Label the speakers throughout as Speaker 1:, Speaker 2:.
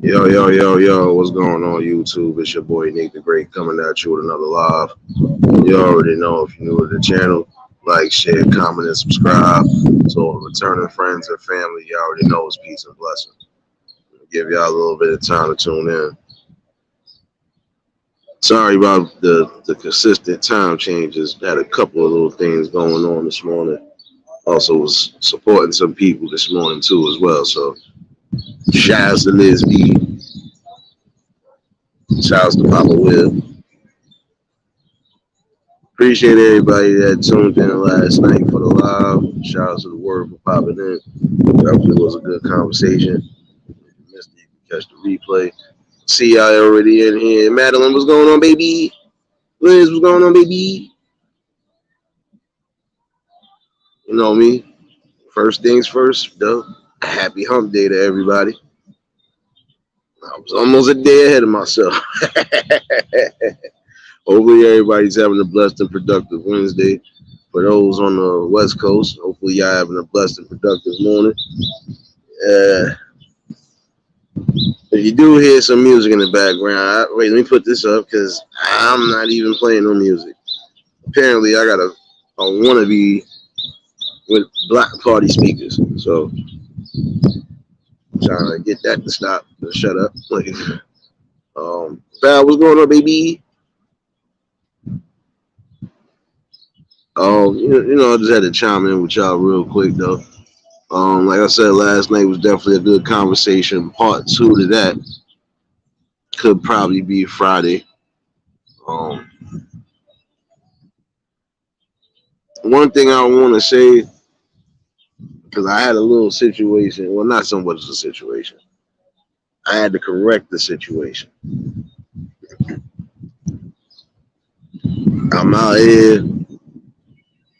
Speaker 1: Yo, yo, yo, yo, what's going on YouTube? It's your boy Nick the Great coming at you with another live. You already know if you're new to the channel, like, share, comment, and subscribe. So all the returning friends and family, you already know it's peace and blessings. Give y'all a little bit of time to tune in. Sorry about the consistent time changes. Had a couple of little things going on this morning. Also was supporting some people this morning too as well. So shouts to Liz B, shouts to Papa Will. Appreciate everybody that tuned in last night for the live. Shout out to the word for popping in. Definitely was a good conversation. If you missed it, you can catch the replay. See y'all already in here. Madeline, what's going on, baby? Liz, what's going on, baby? You know me. First things first, though. Happy hump day to everybody. I was almost a day ahead of myself. Hopefully everybody's having a blessed and productive Wednesday. For those on the West Coast, hopefully y'all having a blessed and productive morning. Uh, if you do hear some music in the background, wait, let me put this up because I'm not even playing no music. Apparently, I got a wannabe with Black Party speakers, so I'm trying to get that to stop and shut up. Like, Val, what's going on, baby? I just had to chime in with y'all real quick though. Like I said, last night was definitely a good conversation. Part two to that could probably be Friday. Um, One thing I want to say, because I had a little situation, well, not so much a situation. I had to correct the situation. I'm out here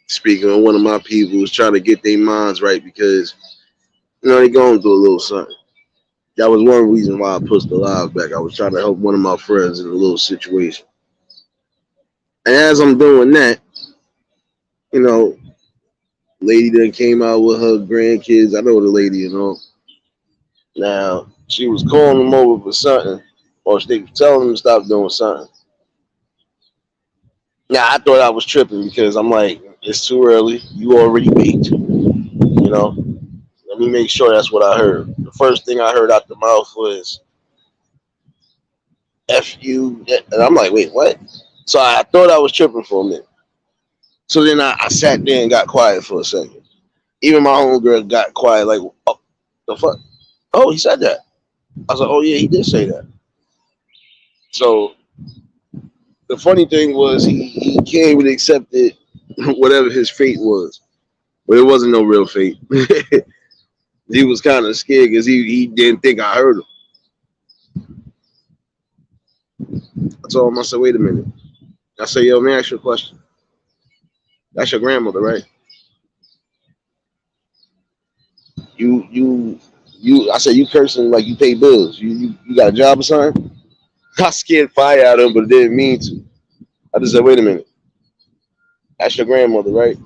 Speaker 1: speaking with one of my people who's trying to get their minds right because, they going through a little something. That was one reason why I pushed the live back. I was trying to help one of my friends in a little situation. And as I'm doing that, you know, lady that came out with her grandkids. I know the lady. Now, she was calling them over for something, or they was telling them to stop doing something. Now, I thought I was tripping because I'm like, it's too early. You already baked. Let me make sure that's what I heard. The first thing I heard out the mouth was F you. And I'm like, wait, what? So I thought I was tripping for a minute. So then I sat there and got quiet for a second. Even my homegirl got quiet, like, oh, the fuck? Oh, he said that. I was like, oh, yeah, he did say that. So the funny thing was he came and accepted whatever his fate was. But it wasn't no real fate. He was kind of scared because he didn't think I heard him. I told him, I said, wait a minute. I said, yo, man, ask you a question. That's your grandmother, right? You I said, you cursing like you pay bills. You got a job or something? I scared fire out of him, but didn't mean to. I just said, wait a minute. That's your grandmother, right?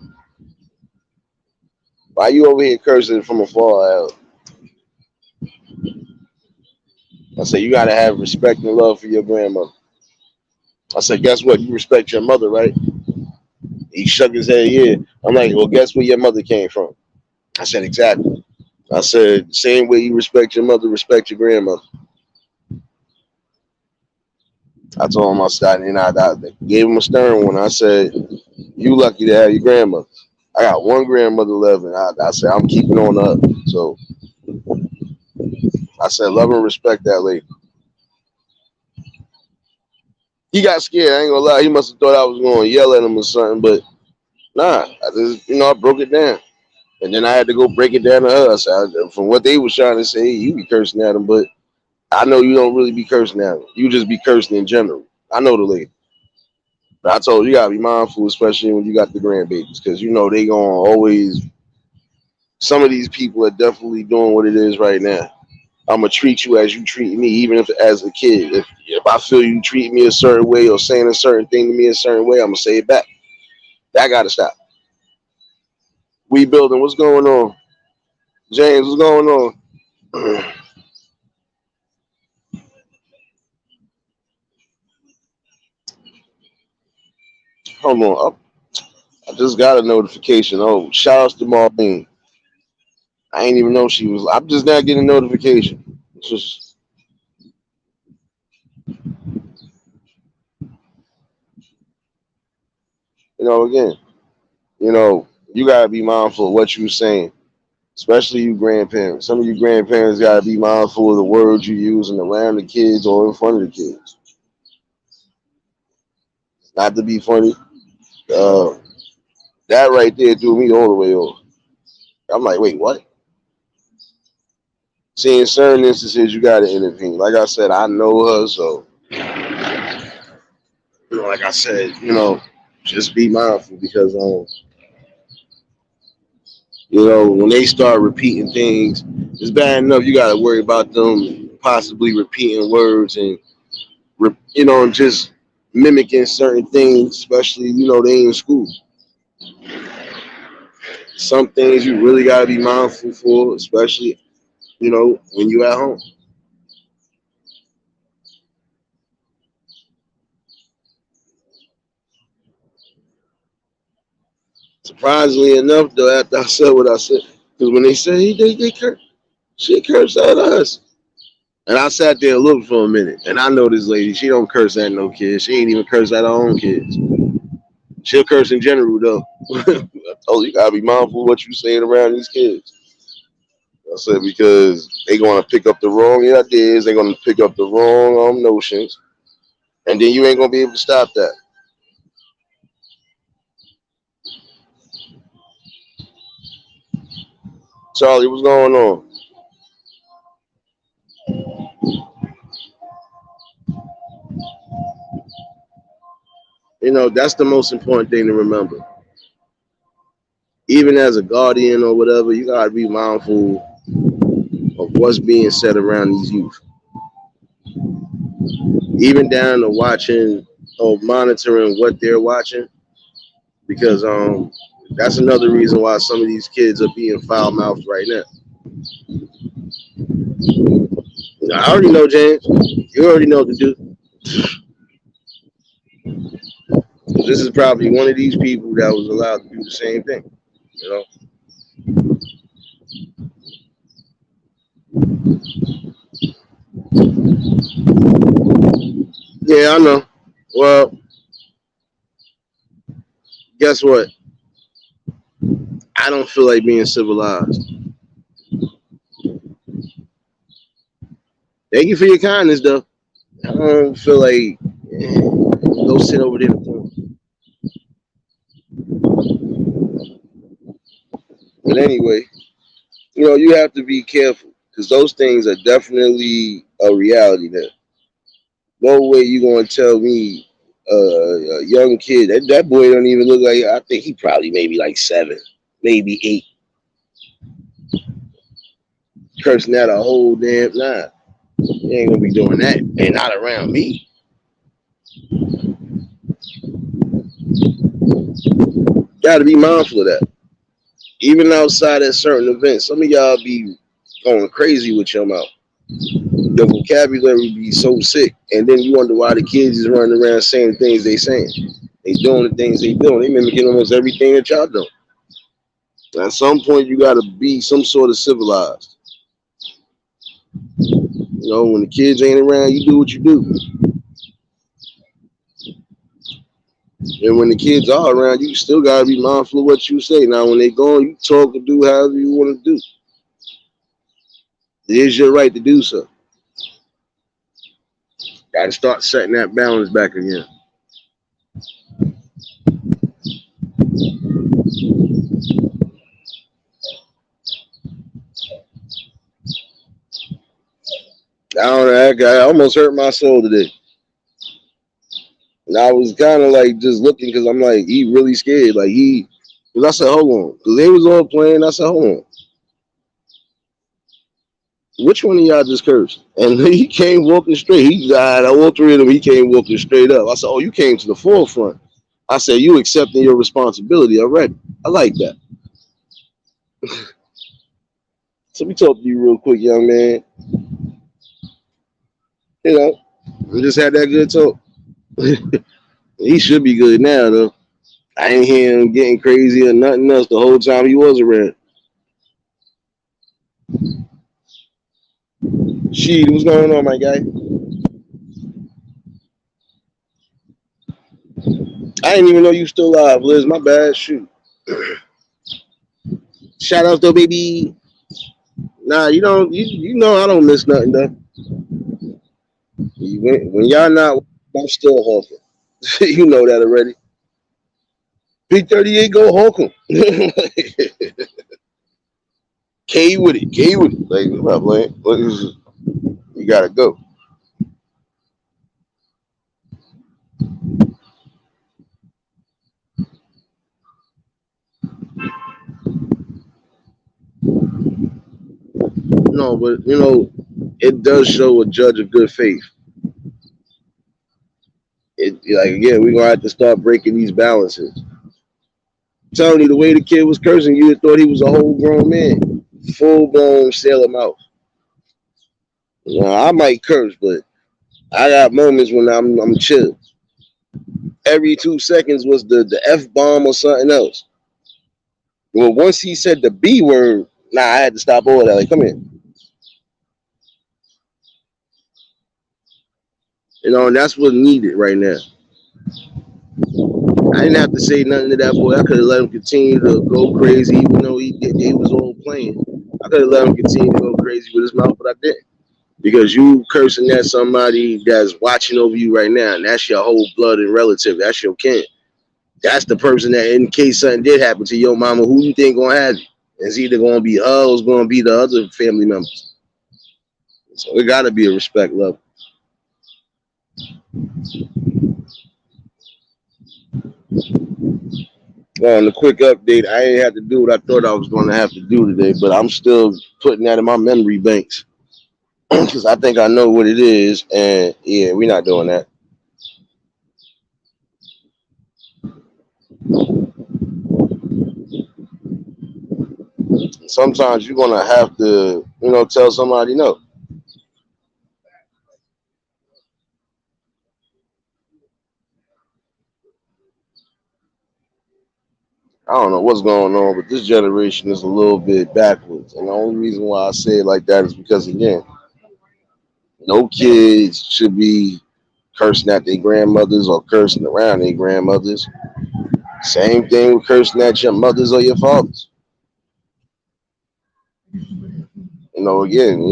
Speaker 1: Why you over here cursing from afar? I said, you got to have respect and love for your grandmother. I said, guess what? You respect your mother, right? He shook his head, yeah. I'm like, well, guess where your mother came from? I said, exactly. I said, same way you respect your mother, respect your grandmother. I told him I started, and I gave him a stern one. I said, you lucky to have your grandmother. I got one grandmother left, and I said, I'm keeping on up. So I said, love and respect that lady. He got scared. I ain't gonna lie. He must have thought I was going to yell at him or something, but nah. I just, I broke it down. And then I had to go break it down to her. So from what they was trying to say, you be cursing at them, but I know you don't really be cursing at them. You just be cursing in general. I know the lady. But I told you, you gotta be mindful, especially when you got the grandbabies, because they gonna always. Some of these people are definitely doing what it is right now. I'm gonna treat you as you treat me, even if as a kid. If I feel you treat me a certain way or saying a certain thing to me a certain way, I'm gonna say it back. That gotta stop. We building. What's going on, James? What's going on? Hold on. I just got a notification. Oh, shout outs to Marlene. I ain't even know she was. I'm just not getting a notification. It's just, again, you gotta be mindful of what you're saying, especially you grandparents. Some of you grandparents gotta be mindful of the words you using around the kids or in front of the kids. Not to be funny, uh, that right there threw me all the way off. I'm like, wait, what? See, in certain instances, you gotta intervene. Like I said, I know her, so like I said, just be mindful because when they start repeating things, it's bad enough you got to worry about them possibly repeating words and just mimicking certain things, especially they in school. Some things you really got to be mindful for, especially when you at home. Surprisingly enough, though, after I said what I said, because when they said they curse, she cursed at us. And I sat there and looked for a minute, and I know this lady. She don't curse at no kids. She ain't even curse at her own kids. She'll curse in general though. I told you gotta be mindful of what you saying around these kids. I said because they gonna pick up the wrong ideas, they're gonna pick up the wrong notions, and then you ain't gonna be able to stop that. Charlie, what's going on? That's the most important thing to remember. Even as a guardian or whatever, you gotta be mindful of what's being said around these youth. Even down to watching or monitoring what they're watching, because that's another reason why some of these kids are being foul mouthed right now. I already know, James. You already know what to do. This is probably one of these people that was allowed to do the same thing. You know. Yeah, I know. Well, guess what? I don't feel like being civilized. Thank you for your kindness, though. I don't feel like go sit over there. But anyway, you have to be careful because those things are definitely a reality there. No way you gonna tell me a young kid that boy don't even look like. I think he probably maybe like 7, maybe 8, cursing at a whole damn nah. You ain't gonna be doing that, and not around me. Got to be mindful of that. Even outside at certain events, some of y'all be going crazy with your mouth. The vocabulary be so sick, and then you wonder why the kids is running around saying the things they saying. They doing the things they doing. They mimicking almost everything that y'all do. At some point, you got to be some sort of civilized. When the kids ain't around, you do what you do. And when the kids are around, you still got to be mindful of what you say. Now, when they gone, you talk and do however you want to do. It is your right to do so. Got to start setting that balance back again. I don't know. That guy almost hurt my soul today. And I was kind of like just looking because I'm like, he really scared. Because I said, hold on. Because they was all playing. I said, hold on. Which one of y'all just cursed? And he came walking straight. He died. All 3 of them, he came walking straight up. I said, oh, you came to the forefront. I said, you accepting your responsibility already. I like that. So let me talk to you real quick, young man. We just had that good talk. He should be good now, though. I ain't hear him getting crazy or nothing else the whole time he was around. Shit, what's going on, my guy? I didn't even know you still alive, Liz. My bad. Shoot. Shout out though, baby. Nah, you don't. You know I don't miss nothing though. When y'all not, I'm still hawking. You know that already. P38 go hawk 'em. K with it. K with it. Like, I'm not playing. You gotta go. No, but it does show a judge of good faith. It like again, we're gonna have to start breaking these balances. I'm telling you, the way the kid was cursing, you thought he was a whole grown man, full blown sailor mouth. I might curse, but I got moments when I'm chill. Every 2 seconds was the F bomb or something else. Well, once he said the B word, nah, I had to stop all that. Like, come here. And that's what's needed right now. I didn't have to say nothing to that boy. I could have let him continue to go crazy, even though he was all playing. I could have let him continue to go crazy with his mouth, but I didn't. Because you cursing at somebody that's watching over you right now, and that's your whole blood and relative. That's your kin. That's the person that, in case something did happen to your mama, who you think gonna have you? It's either gonna be her or it's gonna be the other family members. So it gotta be a respect level. Well, on the quick update, I ain't had to do what I thought I was going to have to do today, but I'm still putting that in my memory banks because I think I know what it is, and yeah, we're not doing that. Sometimes you're gonna have to, tell somebody no. I don't know what's going on, but this generation is a little bit backwards, and the only reason why I say it like that is because again, no kids should be cursing at their grandmothers or cursing around their grandmothers. Same thing with cursing at your mothers or your fathers. Again,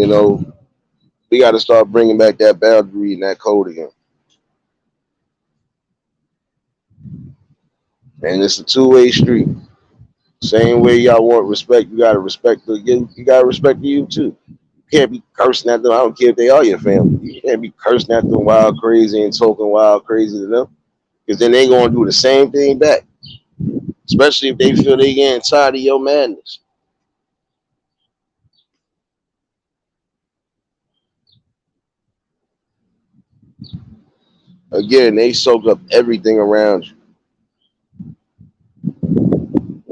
Speaker 1: we got to start bringing back that boundary and that code again. And it's a two-way street. Same way y'all want respect, you gotta respect the you gotta respect you too. You can't be cursing at them. I don't care if they are your family. You can't be cursing at them wild crazy and talking wild crazy to them. Because then they gonna do the same thing back. Especially if they feel they getting tired of your madness. Again, they soak up everything around you.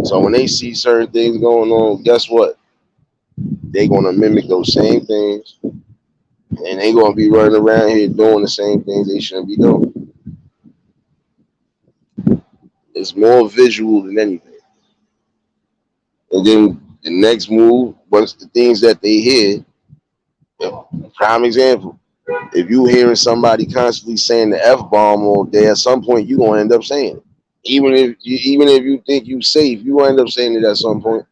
Speaker 1: So when they see certain things going on, guess what? They gonna mimic those same things, and they gonna be running around here doing the same things they shouldn't be doing. It's more visual than anything. And then the next move, once the things that they hear, prime example, if you hearing somebody constantly saying the F bomb all day, at some point you gonna end up saying it. Even if you think you safe, you gonna end up saying it at some point.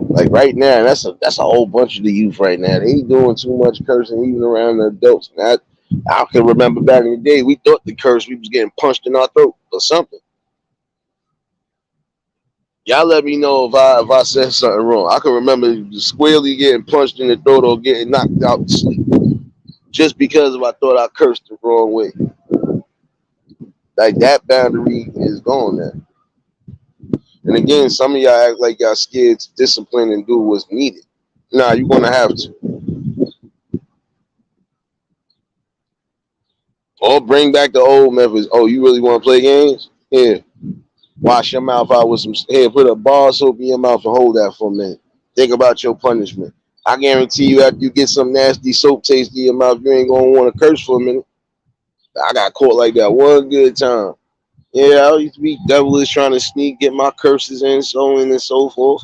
Speaker 1: Like right now, that's a whole bunch of the youth right now. They ain't doing too much cursing even around the adults. And I can remember back in the day, we thought the curse we was getting punched in our throat or something. Y'all let me know if I said something wrong. I can remember squarely getting punched in the throat or getting knocked out to sleep just because I thought I cursed the wrong way. Like that boundary is gone now. And again, some of y'all act like y'all scared to discipline and do what's needed. Nah, you're gonna have to. Or bring back the old methods. Oh, you really want to play games? Here, wash your mouth out with some. Here, put a bar of soap in your mouth and hold that for a minute. Think about your punishment. I guarantee you, after you get some nasty soap taste in your mouth, you ain't gonna want to curse for a minute. I got caught like that one good time. Yeah, I used to be devilish trying to sneak, get my curses in, so on and so forth.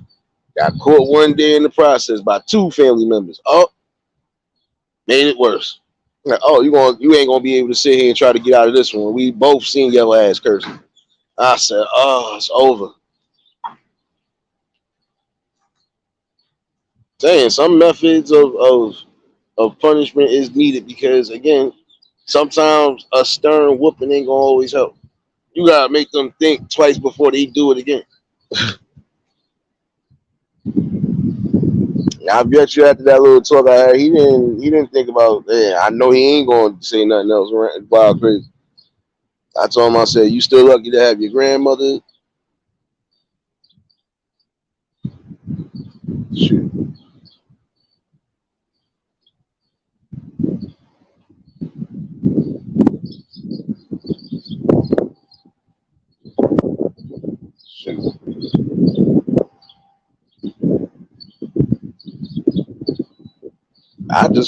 Speaker 1: Got caught one day in the process by two family members. Oh, made it worse. Like, oh, you ain't gonna be able to sit here and try to get out of this one. We both seen your ass cursing. I said, oh, it's over. Saying some methods of punishment is needed because again, sometimes a stern whooping ain't gonna always help. You gotta make them think twice before they do it again. I bet you after that little talk I had, he didn't think about. Yeah, I know he ain't gonna say nothing else. Wild crazy. I told him, I said, you still lucky to have your grandmother. Shoot, shoot.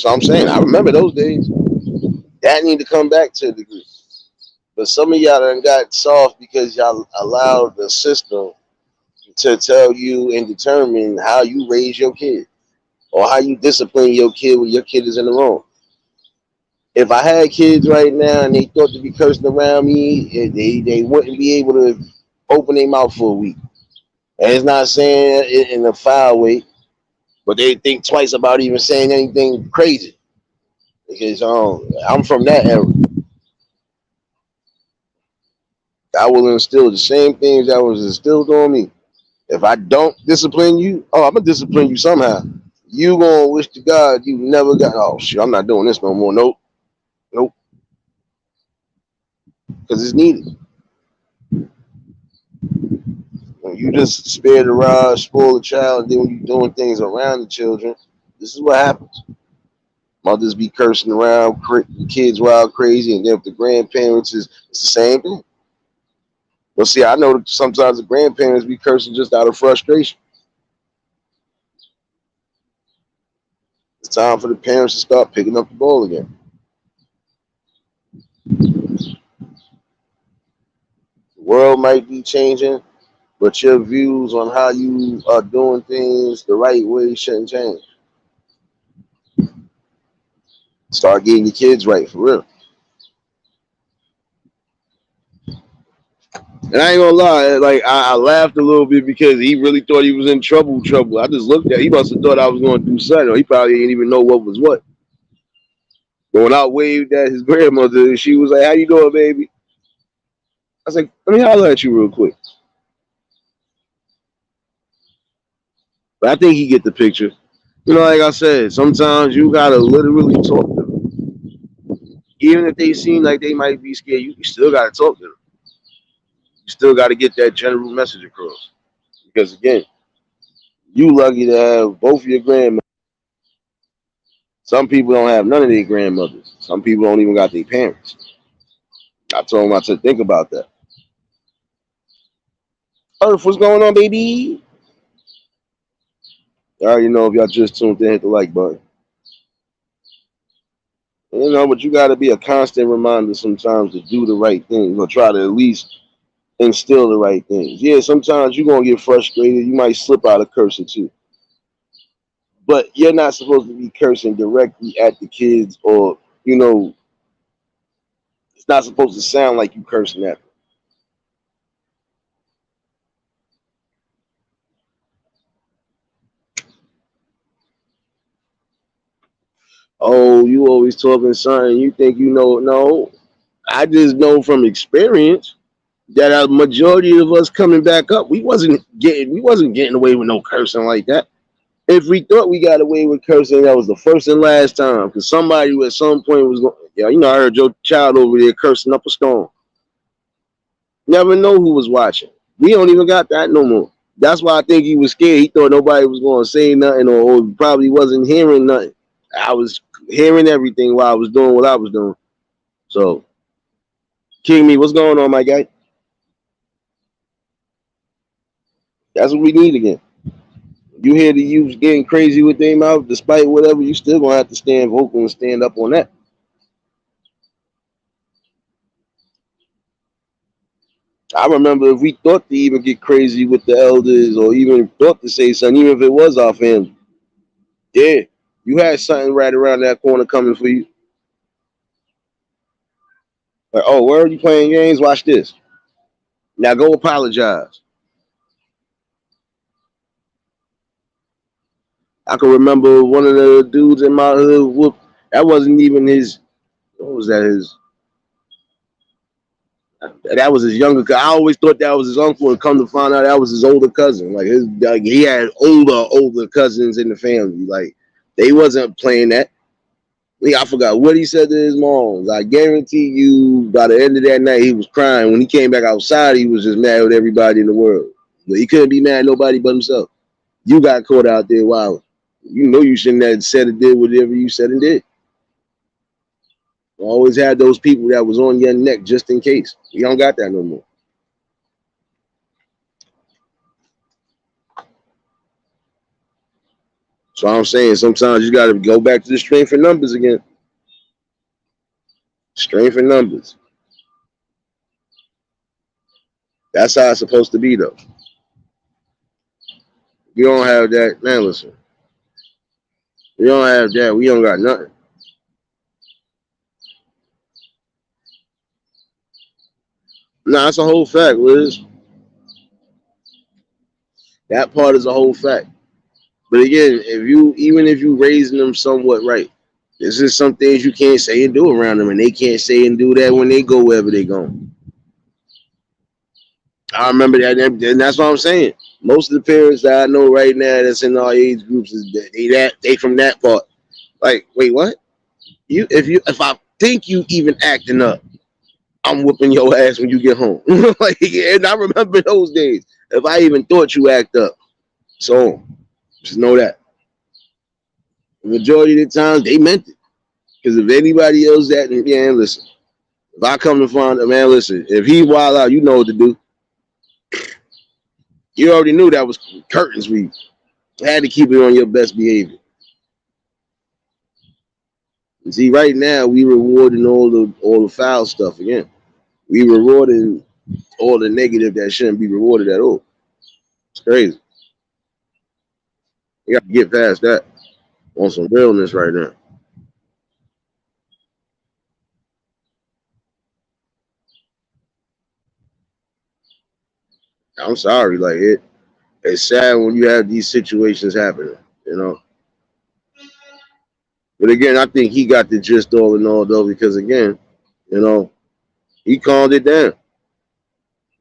Speaker 1: I'm saying, I remember those days. That need to come back to a degree. But some of y'all done got soft because y'all allowed the system to tell you and determine how you raise your kid or how you discipline your kid when your kid is in the wrong. If I had kids right now and they thought to be cursing around me, they wouldn't be able to open their mouth for a week. And it's not saying it in a foul way, but they think twice about even saying anything crazy. Because I'm from that era. I will instill the same things that was instilled on me. If I don't discipline you, oh, I'm gonna discipline you somehow. You gonna wish to God you never got. Oh shit, I'm not doing this no more. Nope, nope, because it's needed. When you just spare the rod, spoil the child, and then when you're doing things around the children, this is what happens. Mothers be cursing around, kids wild crazy, and then with the grandparents, it's the same thing. But see, I know that sometimes the grandparents be cursing just out of frustration. It's time for the parents to start picking up the ball again. The world might be changing, but your views on how you are doing things the right way shouldn't change. Start getting your kids right for real. And I ain't gonna lie, like I laughed a little bit because he really thought he was in trouble. Trouble. I just looked at. He must have thought I was gonna do something. Or he probably didn't even know what was what. But when I waved at his grandmother, she was like, "How you doing, baby?" I was like, "Let me holler at you real quick." But I think he get the picture. Like I said, sometimes you gotta literally talk to them, even if they seem like they might be scared. You still gotta talk to them. You still gotta get that general message across. Because again, you lucky to have both of your grandmothers. Some people don't have none of their grandmothers. Some people don't even got their parents. I told him I said think about that. Earth, what's going on, baby? I already know if y'all just tuned in, hit the like button. But you got to be a constant reminder sometimes to do the right thing or try to at least instill the right things. Yeah, sometimes you're going to get frustrated. You might slip out a curse or two. But you're not supposed to be cursing directly at the kids or, it's not supposed to sound like you cursing at them. Oh, you always talking something. You think you know. No, I just know from experience that a majority of us coming back up, we wasn't getting away with no cursing like that. If we thought we got away with cursing, that was the first and last time. Because somebody who at some point was going, yeah, I heard your child over there cursing up a storm. Never know who was watching. We don't even got that no more. That's why I think he was scared. He thought nobody was going to say nothing, or probably wasn't hearing nothing. I was hearing everything while I was doing what I was doing. So, King Me, what's going on, my guy? That's what we need again. You hear the youth getting crazy with their mouth, despite whatever, you still gonna have to stand vocal and stand up on that. I remember if we thought to even get crazy with the elders or even thought to say something, even if it was our family, yeah, you had something right around that corner coming for you. Like, oh, where are you playing games? Watch this. Now go apologize. I can remember one of the dudes in my hood whoop. That wasn't even his. What was that? His. That was his younger. I always thought that was his uncle, and come to find out that was his older cousin. Like he had older cousins in the family. Like they wasn't playing that. Like, I forgot what he said to his mom. I guarantee you, by the end of that night, he was crying. When he came back outside, he was just mad with everybody in the world. But he couldn't be mad at nobody but himself. You got caught out there wild. You know you shouldn't have said or did whatever you said and did. Always had those people that was on your neck just in case. You don't got that no more. So I'm saying sometimes you got to go back to the strength in numbers again. Strength in numbers. That's how it's supposed to be though. You don't have that, man. Listen, we don't have that. We don't got nothing. Nah, that's a whole fact, Liz. That part is a whole fact. But again, even if you raising them somewhat right, this is some things you can't say and do around them, and they can't say and do that when they go wherever they go. I remember that, and that's what I'm saying. Most of the parents that I know right now that's in our age groups is they from that part. Like, wait, what? If I think you even acting up, I'm whooping your ass when you get home. Like, and I remember those days. If I even thought you act up, so just know that the majority of the times they meant it. Because if anybody else that, yeah, listen. If I come to find a man, listen. If he wild out, you know what to do. You already knew that was curtains. We had to keep it on your best behavior. And see, right now we rewarding all the foul stuff again. We rewarding all the negative that shouldn't be rewarded at all. It's crazy. You got to get past that on some realness right now. I'm sorry, like it's sad when you have these situations happening, you know. But again, I think he got the gist all in all though, because again, you know, he calmed it down.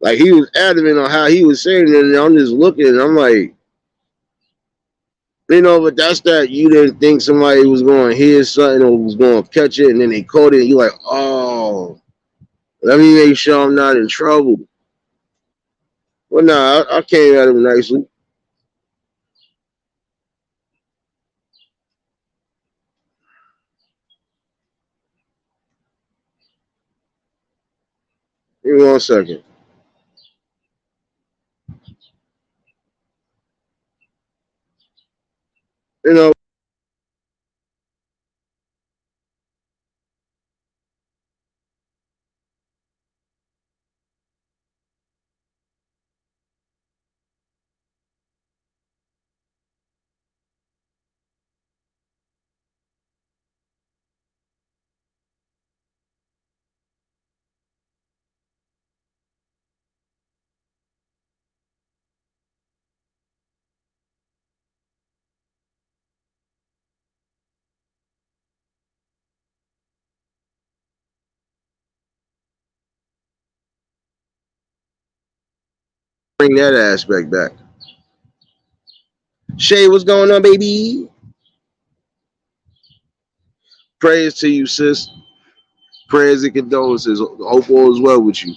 Speaker 1: Like he was adamant on how he was saying it, and I'm just looking, and I'm like, but that's that you didn't think somebody was going to hear something or was going to catch it, and then they caught it, and you're like, oh, let me make sure I'm not in trouble. Well, nah, I came at him nicely. Give me 1 second. You know, bring that aspect back. Shay, what's going on, baby? Prayers to you, sis. Prayers and condolences. Hope all is well with you.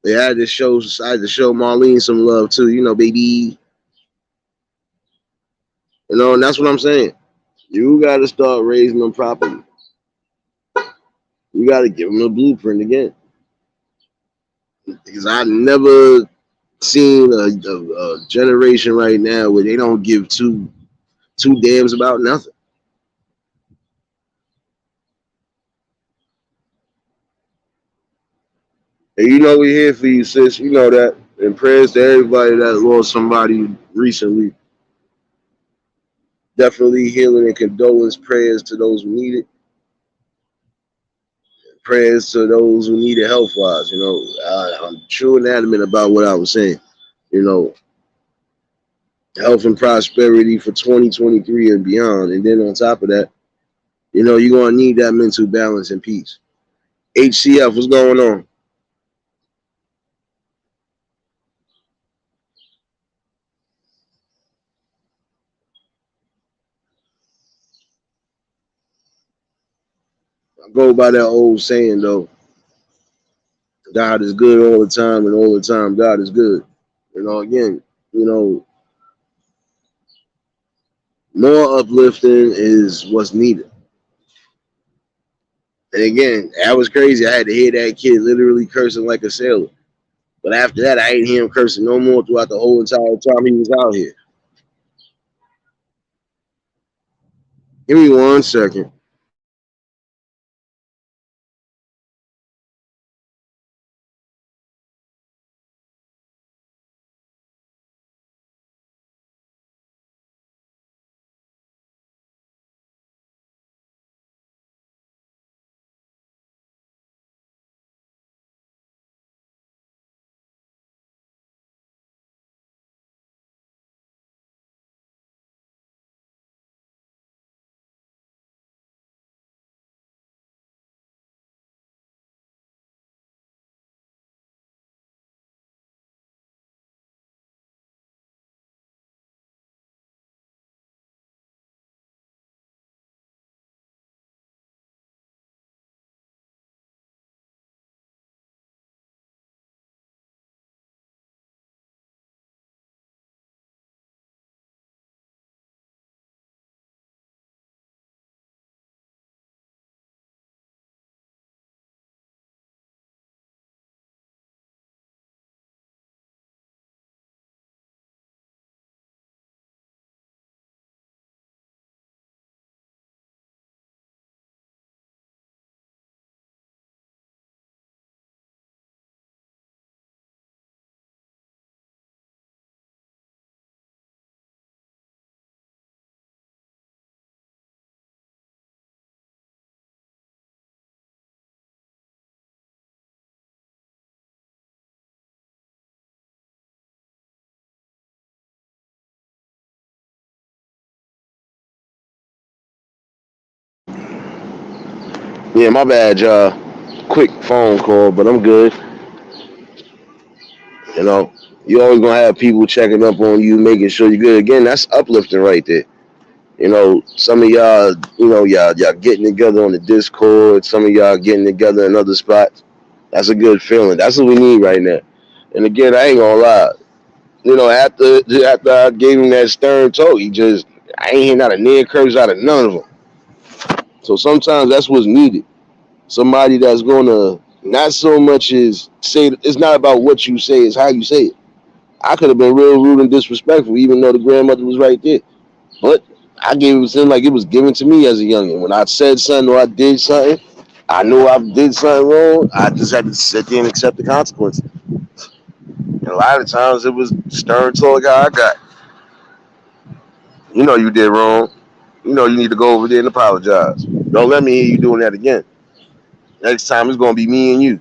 Speaker 1: They I had to show Marlene some love too, baby. And that's what I'm saying. You got to start raising them properly. You got to give them a blueprint again. Because I never seeing a generation right now where they don't give two damns about nothing. And you know we're here for you, sis. You know that. And prayers to everybody that lost somebody recently. Definitely healing and condolence prayers to those who need it. Prayers to those who need it health wise. I'm true and adamant about what I was saying. You know, health and prosperity for 2023 and beyond. And then on top of that, you're gonna need that mental balance and peace. HCF, what's going on? I go by that old saying though, God is good all the time, and all the time God is good. Again, you know, more uplifting is what's needed. And again, that was crazy. I had to hear that kid literally cursing like a sailor. But after that, I didn't hear him cursing no more throughout the whole entire time he was out here. Give me 1 second. Yeah, my bad, y'all. Quick phone call, but I'm good. You know, you always gonna have people checking up on you, making sure you're good. Again, that's uplifting right there. Some of y'all, y'all getting together on the Discord. Some of y'all getting together in other spots. That's a good feeling. That's what we need right now. And again, I ain't gonna lie. After I gave him that stern talk, I ain't hear not a near curse out of none of them. So sometimes that's what's needed. Somebody that's gonna not so much as say it's not about what you say, it's how you say it. I could have been real rude and disrespectful, even though the grandmother was right there. But I gave it to him like it was given to me as a youngin. When I said something or I did something, I knew I did something wrong. I just had to sit there and accept the consequences. And a lot of times it was stern talk I got. You did wrong. You need to go over there and apologize. Don't let me hear you doing that again. Next time it's gonna be me and you.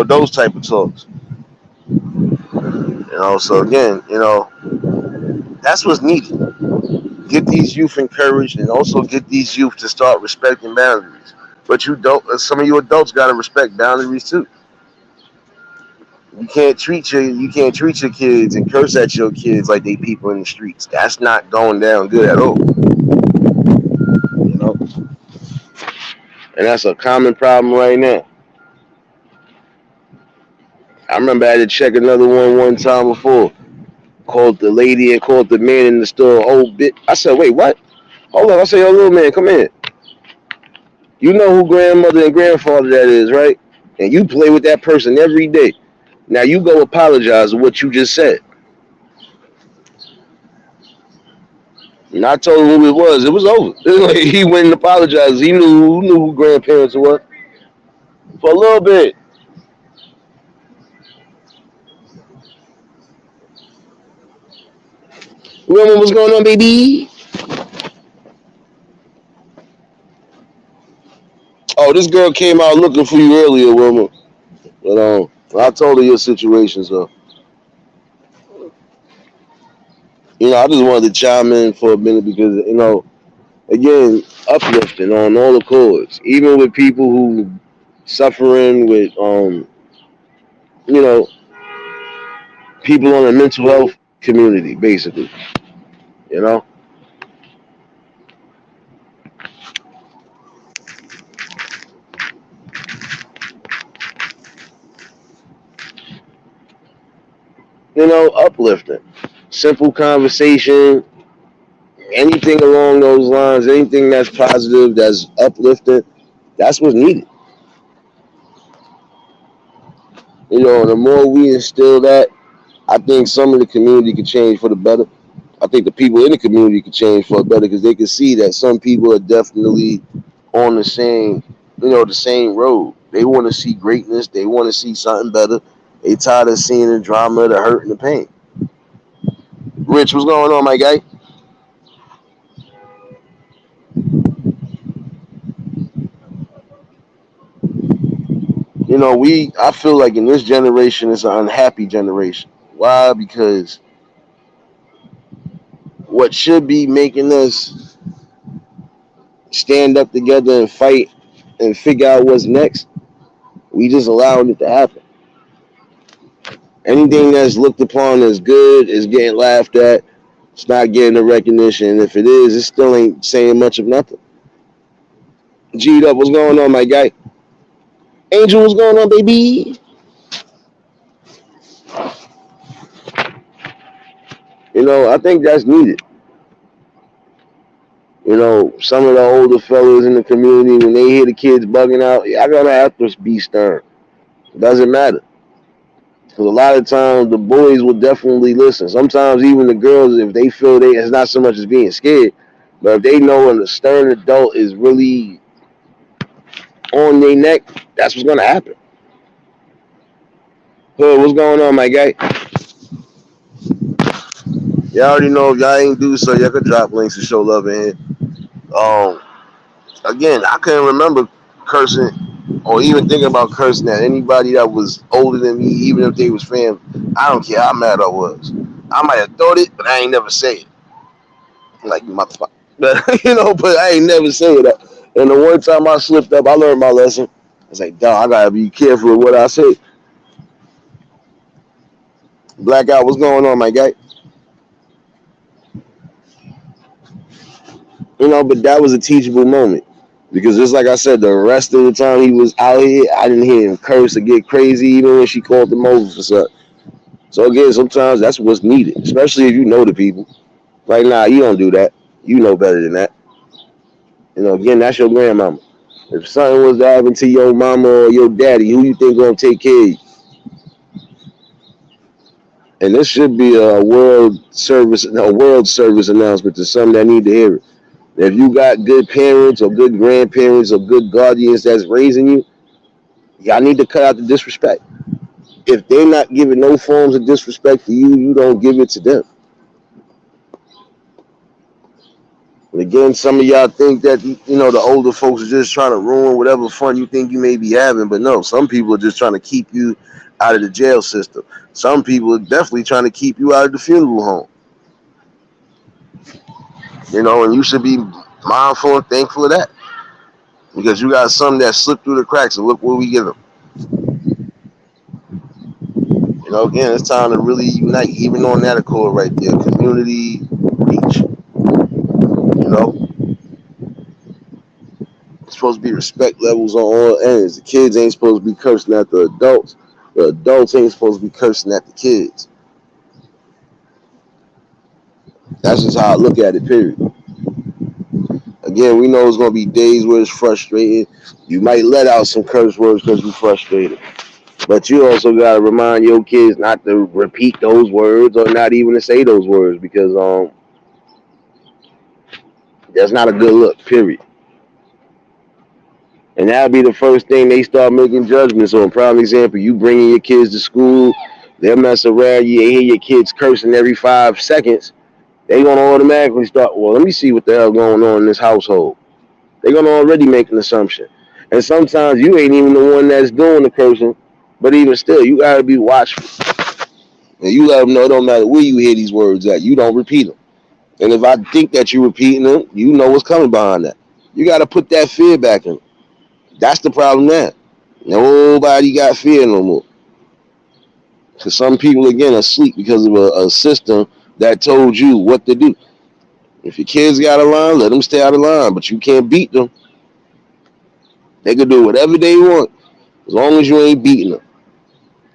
Speaker 1: Those type of talks. So again, that's what's needed. Get these youth encouraged and also get these youth to start respecting boundaries. But some of you adults gotta respect boundaries too. You can't treat your kids and curse at your kids like they people in the streets. That's not going down good at all. You know, and that's a common problem right now. I remember I had to check another one time before. Called the lady and called the man in the store. Oh, bit. I said, wait, what? Hold on. I said, yo, little man, come in. You know who grandmother and grandfather that is, right? And you play with that person every day. Now you go apologize for what you just said. And I told him who it was. It was over. Like, he went and apologized. He knew who grandparents were for a little bit. Remember what's going on, baby? Oh, this girl came out looking for you earlier, Wilma. But I told her your situation, so I just wanted to chime in for a minute because again, uplifting on all the chords, even with people who suffering with you know, people on the mental health community, basically. You know, uplifting, simple conversation, anything along those lines, anything that's positive, that's uplifting, that's what's needed. The more we instill that, I think some of the community can change for the better. I think the people in the community can change for the better because they can see that some people are definitely on the same road. They want to see greatness. They want to see something better. They tired of seeing the drama, the hurt, and the pain. Rich, what's going on, my guy? I feel like in this generation, it's an unhappy generation. Why? Because what should be making us stand up together and fight and figure out what's next, we just allowing it to happen. Anything that's looked upon as good is getting laughed at. It's not getting the recognition. And if it is, it still ain't saying much of nothing. G'd up, what's going on, my guy? Angel, what's going on, baby? I think that's needed. Some of the older fellas in the community, when they hear the kids bugging out, y'all gonna have to be stern. It doesn't matter. Because a lot of times the boys will definitely listen. Sometimes even the girls, if they feel it's not so much as being scared, but if they know when a stern adult is really on their neck, that's what's gonna happen. Hood, what's going on, my guy? Y'all already know if y'all ain't do so, y'all could drop links to show love in here. Um, Again, I couldn't remember cursing or even thinking about cursing at anybody that was older than me, even if they was family. I don't care how mad I was. I might have thought it, but I ain't never say it. Like you motherfucker. But but I ain't never say that. And the one time I slipped up, I learned my lesson. I was like, dog, I gotta be careful with what I say. Blackout, what's going on, my guy? But that was a teachable moment. Because just like I said, the rest of the time he was out here, I didn't hear him curse or get crazy, even when she called him over for something. So again, sometimes that's what's needed, especially if you know the people. Like, nah, you don't do that. You know better than that. Again, that's your grandmama. If something was to happen to your mama or your daddy, who you think gonna take care of you? And this should be a world service announcement to some that need to hear it. If you got good parents or good grandparents or good guardians that's raising you, y'all need to cut out the disrespect. If they're not giving no forms of disrespect to you, you don't give it to them. And again, some of y'all think that the older folks are just trying to ruin whatever fun you think you may be having, but no, some people are just trying to keep you out of the jail system. Some people are definitely trying to keep you out of the funeral home. And you should be mindful and thankful of that because you got some that slipped through the cracks, and look what we give them. Again, it's time to really unite, even on that accord right there. Community reach. It's supposed to be respect levels on all ends. The kids ain't supposed to be cursing at the adults. The adults ain't supposed to be cursing at the kids. That's just how I look at it, period. Again, we know it's going to be days where it's frustrating. You might let out some curse words because you're frustrated. But you also gotta remind your kids not to repeat those words or not even to say those words because that's not a good look. Period. And that'll be the first thing they start making judgments on. Prime example: you bringing your kids to school, they'll mess around. You hear your kids cursing every 5 seconds. They gonna automatically start. Well, let me see what the hell going on in this household. They're gonna already make an assumption. And sometimes you ain't even the one that's doing the cursing, but even still, you gotta be watchful. And you let them know it don't matter where you hear these words at, you don't repeat them. And if I think that you're repeating them, you know what's coming behind that. You gotta put that fear back in. That's the problem now. Nobody got fear no more. Because some people again are asleep because of a system that told you what to do. If your kids got a line, let them stay out of line, but you can't beat them. They can do whatever they want as long as you ain't beating them.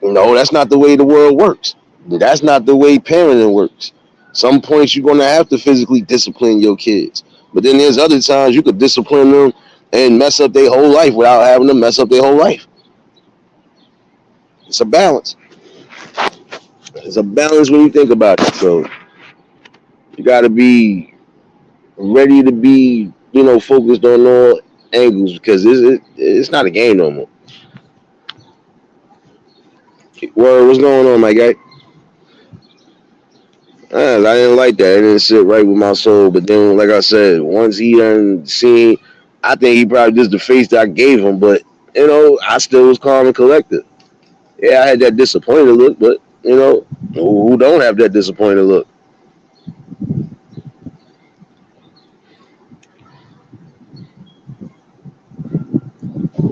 Speaker 1: No, that's not the way the world works. That's not the way parenting works. Some points you're gonna have to physically discipline your kids, but then there's other times you could discipline them and mess up their whole life without having them mess up their whole life. It's a balance. It's a balance when you think about it. So you got to be ready to be, focused on all angles because it's not a game no more. Word, what's going on, my guy? I didn't like that. It didn't sit right with my soul. But then, like I said, once he done seen, I think he probably just the face that I gave him. But I still was calm and collected. Yeah, I had that disappointed look, but who don't have that disappointed look?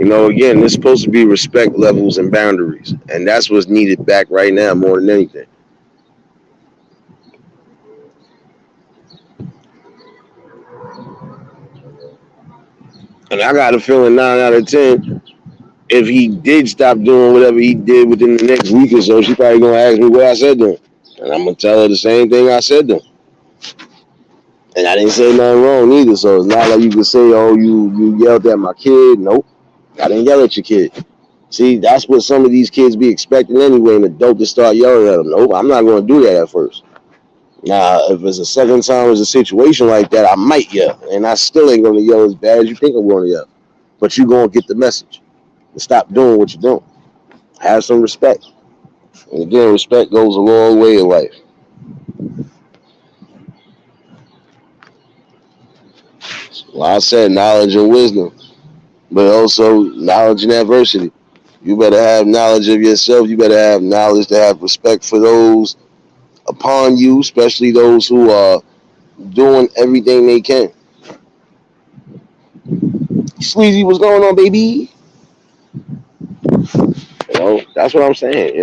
Speaker 1: Again, it's supposed to be respect levels and boundaries, and that's what's needed back right now more than anything. And I got a feeling 9 out of 10, if he did stop doing whatever he did within the next week or so, she probably gonna ask me what I said to him, and I'm gonna tell her the same thing I said to him. And I didn't say nothing wrong either, so it's not like you can say, "Oh, you yelled at my kid." Nope, I didn't yell at your kid. See, that's what some of these kids be expecting anyway, an adult to start yelling at them. Nope, I'm not gonna do that at first. Now, if it's a second time it's a situation like that, I might yell, and I still ain't gonna yell as bad as you think I'm gonna yell. But you gonna get the message and stop doing what you're doing. Have some respect. And again, respect goes a long way in life. Like I said, knowledge and wisdom, but also knowledge and adversity. You better have knowledge of yourself. You better have knowledge to have respect for those upon you, especially those who are doing everything they can. Sleazy, what's going on, baby? That's what I'm saying.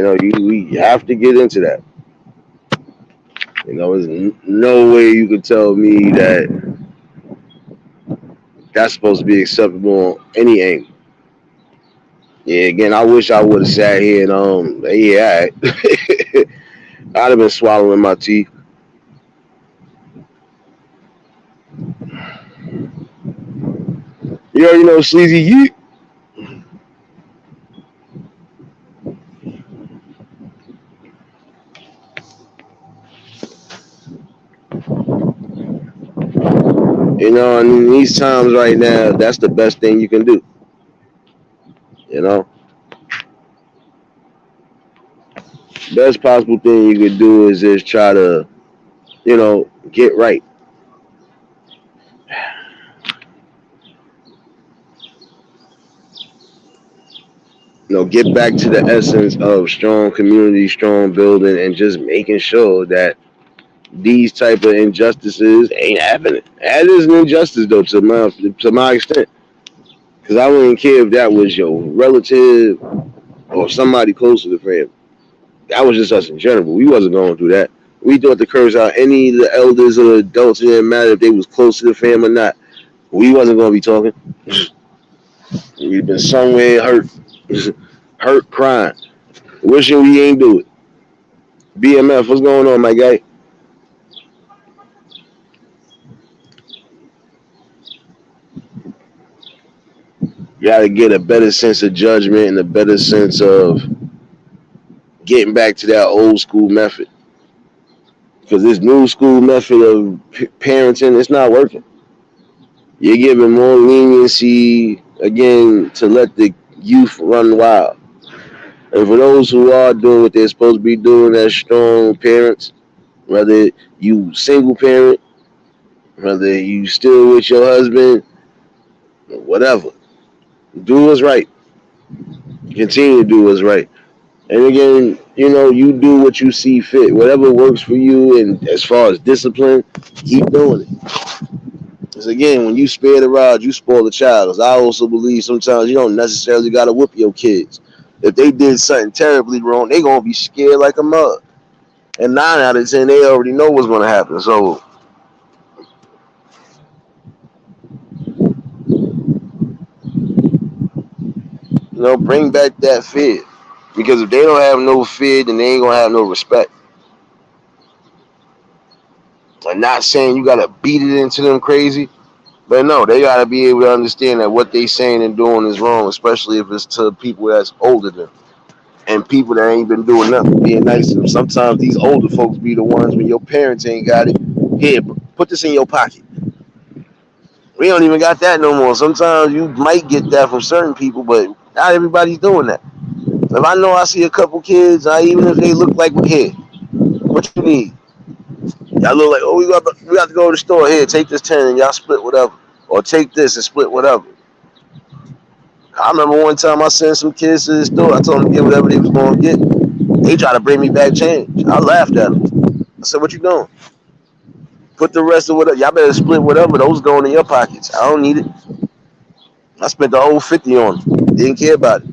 Speaker 1: We have to get into that. There's no way you could tell me that that's supposed to be acceptable on any angle. Yeah, again, I wish I would have sat here and yeah, I'd have been swallowing my teeth. You already know sleazy. And in these times right now, that's the best thing you can do. You know, best possible thing you could do is just try to, get right. Get back to the essence of strong community, strong building, and just making sure that these type of injustices ain't happening. That is an injustice, though, to my extent, because I wouldn't care if that was your relative or somebody close to the family. That was just us in general. We wasn't going through that. We thought to curse out any of the elders or the adults. It didn't matter if they was close to the family or not. We wasn't going to be talking. We've been somewhere hurt, hurt, crying, wishing we ain't do it. BMF, what's going on, my guy? You got to get a better sense of judgment and a better sense of getting back to that old school method. Because this new school method of parenting, it's not working. You're giving more leniency again to let the youth run wild. And for those who are doing what they're supposed to be doing as strong parents, whether you single parent, whether you still with your husband, whatever, do what's right. Continue to do what's right. And again, you do what you see fit. Whatever works for you, and as far as discipline, keep doing it. Because again, when you spare the rod, you spoil the child. Because I also believe sometimes you don't necessarily got to whoop your kids. If they did something terribly wrong, they gonna be scared like a mug. And 9 out of 10, they already know what's gonna happen. So bring back that fear. Because if they don't have no fear, then they ain't gonna have no respect. I'm not saying you gotta beat it into them crazy, but no, they gotta be able to understand that what they saying and doing is wrong, especially if it's to people that's older than them and people that ain't been doing nothing, being nice to them. Sometimes these older folks be the ones when your parents ain't got it. Here, put this in your pocket. We don't even got that no more. Sometimes you might get that from certain people, but not everybody's doing that. If I know I see a couple kids, even if they look like, here, what you need? Y'all look like, oh, we got to go to the store. Here, take this 10 and y'all split whatever. Or take this and split whatever. I remember one time I sent some kids to the store. I told them to get whatever they was going to get. They tried to bring me back change. I laughed at them. I said, what you doing? Put the rest of whatever. Y'all better split whatever. Those going in your pockets. I don't need it. I spent the whole 50 on them. Didn't care about it.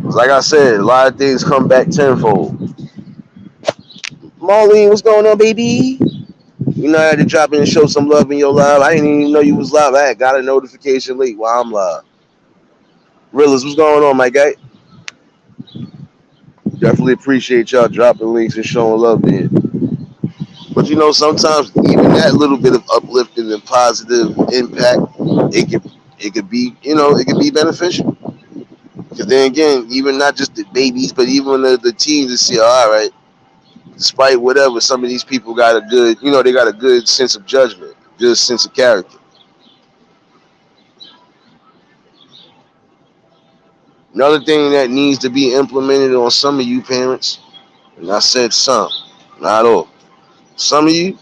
Speaker 1: Like I said, a lot of things come back tenfold. Marlene, what's going on, baby? I had to drop in and show some love in your live. I didn't even know you was live. I had got a notification late while I'm live. Realist, what's going on, my guy? Definitely appreciate y'all dropping links and showing love there. But sometimes even that little bit of uplifting and positive impact, it could be it could be beneficial. Because then again, even not just the babies, but even the teens that see, all right, despite whatever, some of these people got a good, they got a good sense of judgment, good sense of character. Another thing that needs to be implemented on some of you parents, and I said some, not all. Some of you,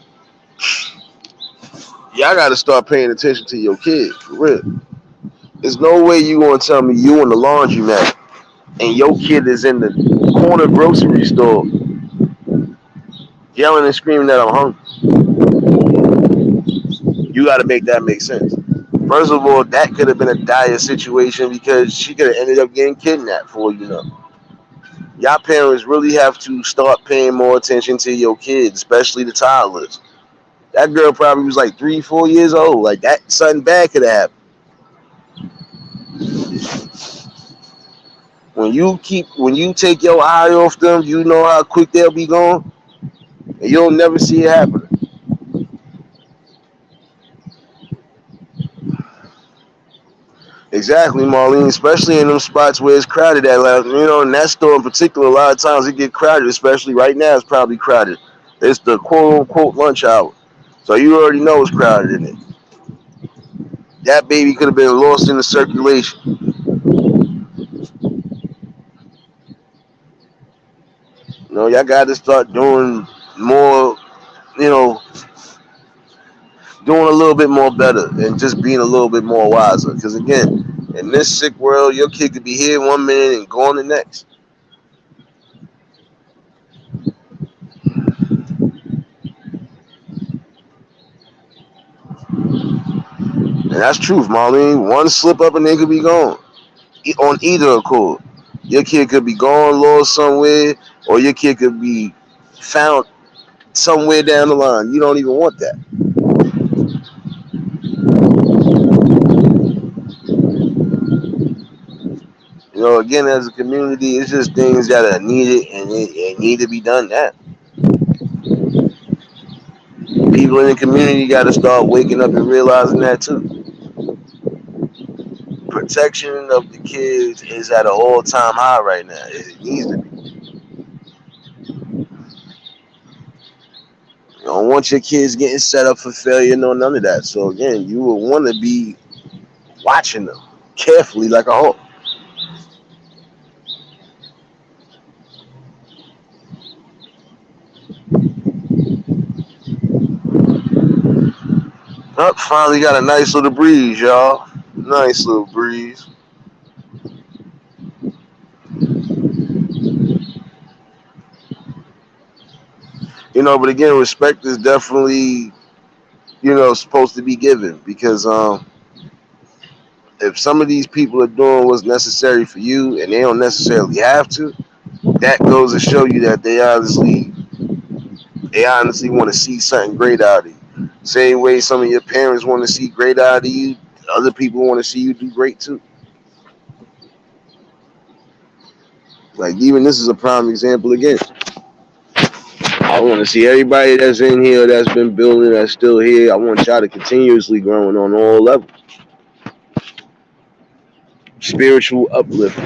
Speaker 1: y'all got to start paying attention to your kids, for real. There's no way you gonna tell me you in the laundromat and your kid is in the corner grocery store yelling and screaming that I'm hungry. You got to make that make sense. First of all, that could have been a dire situation because she could have ended up getting kidnapped for Y'all parents really have to start paying more attention to your kids, especially the toddlers. That girl probably was like 3, 4 years old. Like that, something bad could have happened. When you take your eye off them, you know how quick they'll be gone, and you'll never see it happen. Exactly, Marlene. Especially in them spots where it's crowded at, in that store in particular, a lot of times it get crowded. Especially right now, it's probably crowded. It's the quote unquote lunch hour, so you already know it's crowded in it. That baby could have been lost in the circulation. Y'all got to start doing more. You know, doing a little bit more better and just being a little bit more wiser. Because again, in this sick world, your kid could be here 1 minute and gone the next. And that's truth, Marlene. One slip up and they could be gone on either accord. Your kid could be gone, lost somewhere, or your kid could be found somewhere down the line. You don't even want that. Again, as a community, it's just things that are needed and it need to be done now. People in the community got to start waking up and realizing that too. protection of the kids is at an all-time high right now. It needs to be. You don't want your kids getting set up for failure, no none of that. So again, you will want to be watching them carefully like a hawk. Oh, finally got a nice little breeze, y'all. Nice little breeze. But again, respect is definitely, supposed to be given because if some of these people are doing what's necessary for you and they don't necessarily have to, that goes to show you that they honestly want to see something great out of you. Same way some of your parents want to see great out of you, other people want to see you do great too. Like even this is a prime example again. I want to see everybody that's in here, that's been building, that's still here. I want y'all to continuously growing on all levels. Spiritual uplift.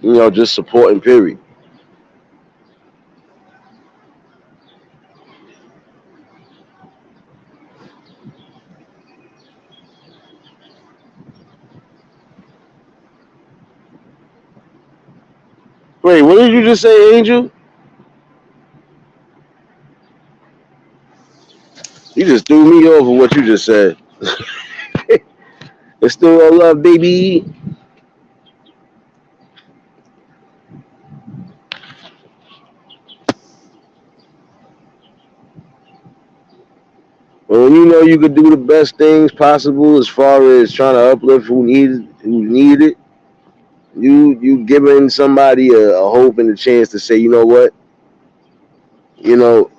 Speaker 1: Just supporting period. Wait, what did you just say, Angel? You just threw me over what you just said. It's still all love, baby. Well, when you know you could do the best things possible as far as trying to uplift who need it, you giving somebody a hope and a chance to say, you know what, you know,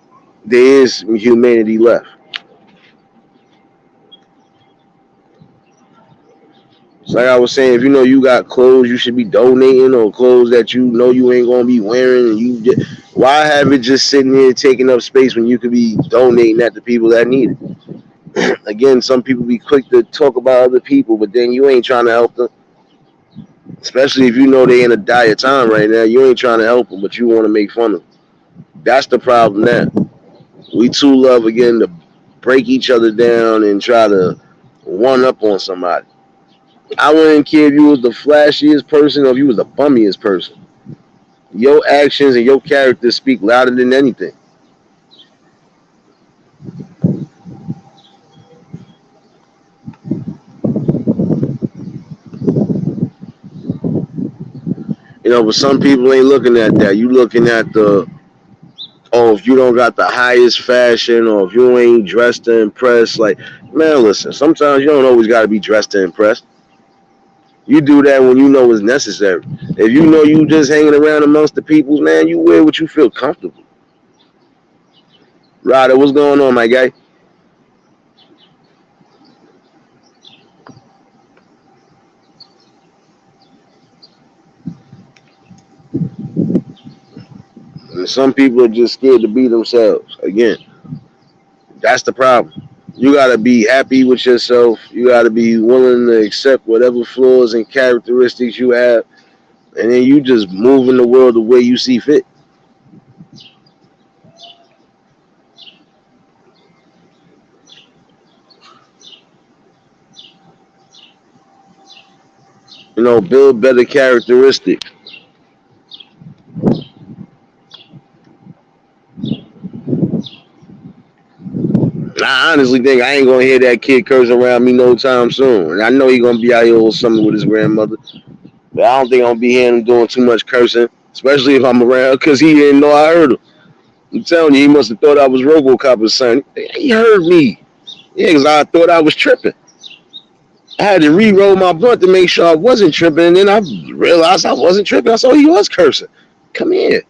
Speaker 1: there is humanity left. It's like I was saying, if you know you got clothes you should be donating or clothes that you know you ain't gonna be wearing, and why have it just sitting there taking up space when you could be donating that to people that need it? Again, some people be quick to talk about other people, but then you ain't trying to help them. Especially if you know they in a dire time right now, you ain't trying to help them, but you want to make fun of them. That's the problem now. We too love again to break each other down and try to one up on somebody. I wouldn't care if you was the flashiest person or if you was the bummiest person. Your actions and your character speak louder than anything. But some people ain't looking at that. You looking at if you don't got the highest fashion or if you ain't dressed to impress. Like, man, listen, sometimes you don't always got to be dressed to impress. You do that when you know it's necessary. If you know you just hanging around amongst the peoples, man, you wear what you feel comfortable. Ryder, what's going on, my guy? And some people are just scared to be themselves. Again, that's the problem. You gotta be happy with yourself. You gotta be willing to accept whatever flaws and characteristics you have, and then you just move in the world the way you see fit. Build better characteristics. I honestly think I ain't gonna hear that kid cursing around me no time soon. And I know he gonna be out here all summer with his grandmother. But I don't think I'm gonna be hearing him doing too much cursing, especially if I'm around, because he didn't know I heard him. I'm telling you, he must have thought I was RoboCop or something. He heard me. Yeah, because I thought I was tripping. I had to re-roll my blunt to make sure I wasn't tripping, and then I realized I wasn't tripping. I saw he was cursing. Come here.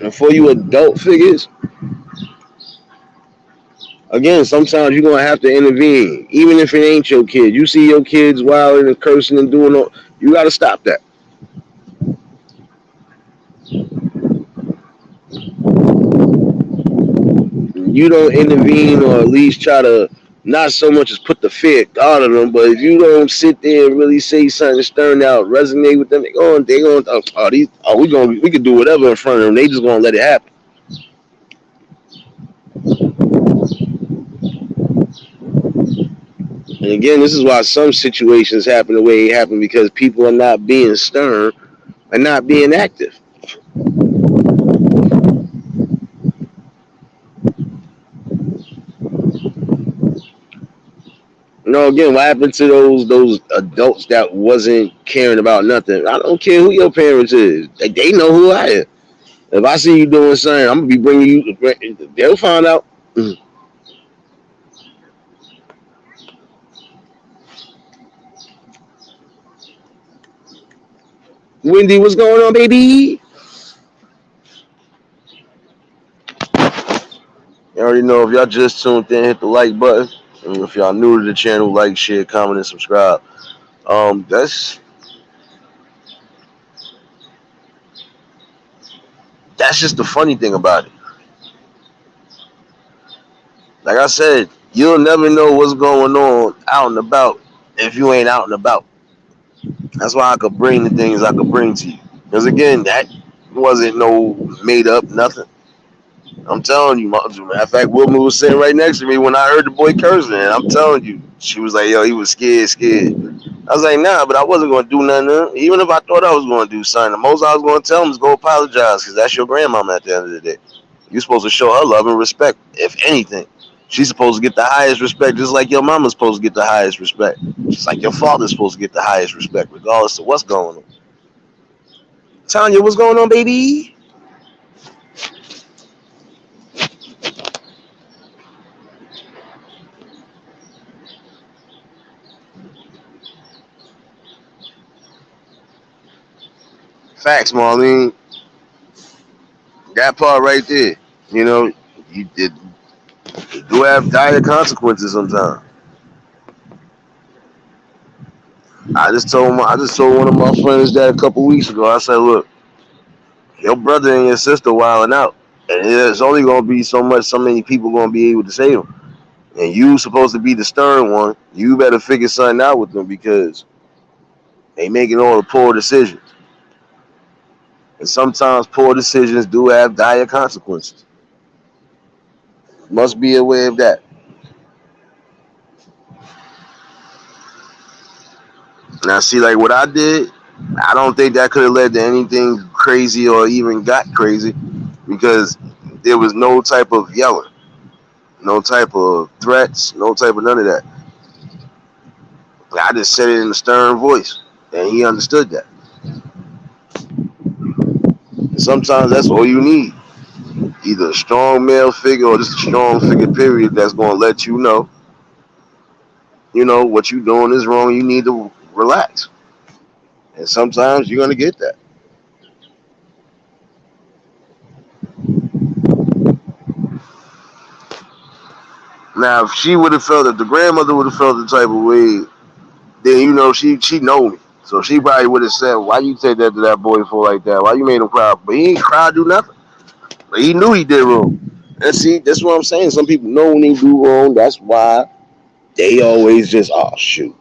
Speaker 1: And for you adult figures, Again, sometimes you're gonna have to intervene, even if it ain't your kid. You see your kids wilding and cursing and doing all, you gotta stop that. You don't intervene or at least try to not so much as put the fear out of them, but if you don't sit there and really say something stern out, resonate with them, they going, we could do whatever in front of them. They just gonna let it happen. And again, this is why some situations happen the way they happen because people are not being stern and not being active. Again, what happened to those adults that wasn't caring about nothing? I don't care who your parents is. They know who I am. If I see you doing something, I'm gonna be bringing you. They'll find out. Wendy, what's going on, baby? You already know if y'all just tuned in, hit the like button. And if y'all new to the channel, like, share, comment, and subscribe. That's just the funny thing about it. Like I said, you'll never know what's going on out and about if you ain't out and about. That's why I could bring the things I could bring to you. Because again, that wasn't no made up nothing. I'm telling you, matter of fact, Wilma was sitting right next to me when I heard the boy cursing, and I'm telling you, she was like, "Yo, he was scared." I was like, "Nah," but I wasn't gonna do nothing to him. Even if I thought I was gonna do something, the most I was gonna tell him is go apologize, because that's your grandmama at the end of the day. You're supposed to show her love and respect, if anything. She's supposed to get the highest respect, just like your mama's supposed to get the highest respect. Just like your father's supposed to get the highest respect, regardless of what's going on. Tanya, what's going on, baby? Facts, Marlene. That part right there. You know, you did do have dire consequences sometimes. I just told one of my friends that a couple weeks ago. I said, look, your brother and your sister wilding out, and there's only gonna be so many people gonna be able to save them. And you supposed to be the stern one. You better figure something out with them because they making all the poor decisions. And sometimes poor decisions do have dire consequences. Must be aware of that. Now, see, like what I did, I don't think that could have led to anything crazy or even got crazy because there was no type of yelling, no type of threats, no type of none of that. I just said it in a stern voice, and he understood that. And sometimes that's all you need. Either a strong male figure or just a strong figure, period, that's going to let what you're doing is wrong. You need to relax. And sometimes you're going to get that. Now, if she would have felt, if the grandmother would have felt the type of way, then she know me, so she probably would have said, "Why you take that to that boy for like that? Why you made him cry?" But he ain't cry, do nothing. But he knew he did wrong. And see, that's what I'm saying. Some people know when they do wrong. That's why they always just, oh shoot,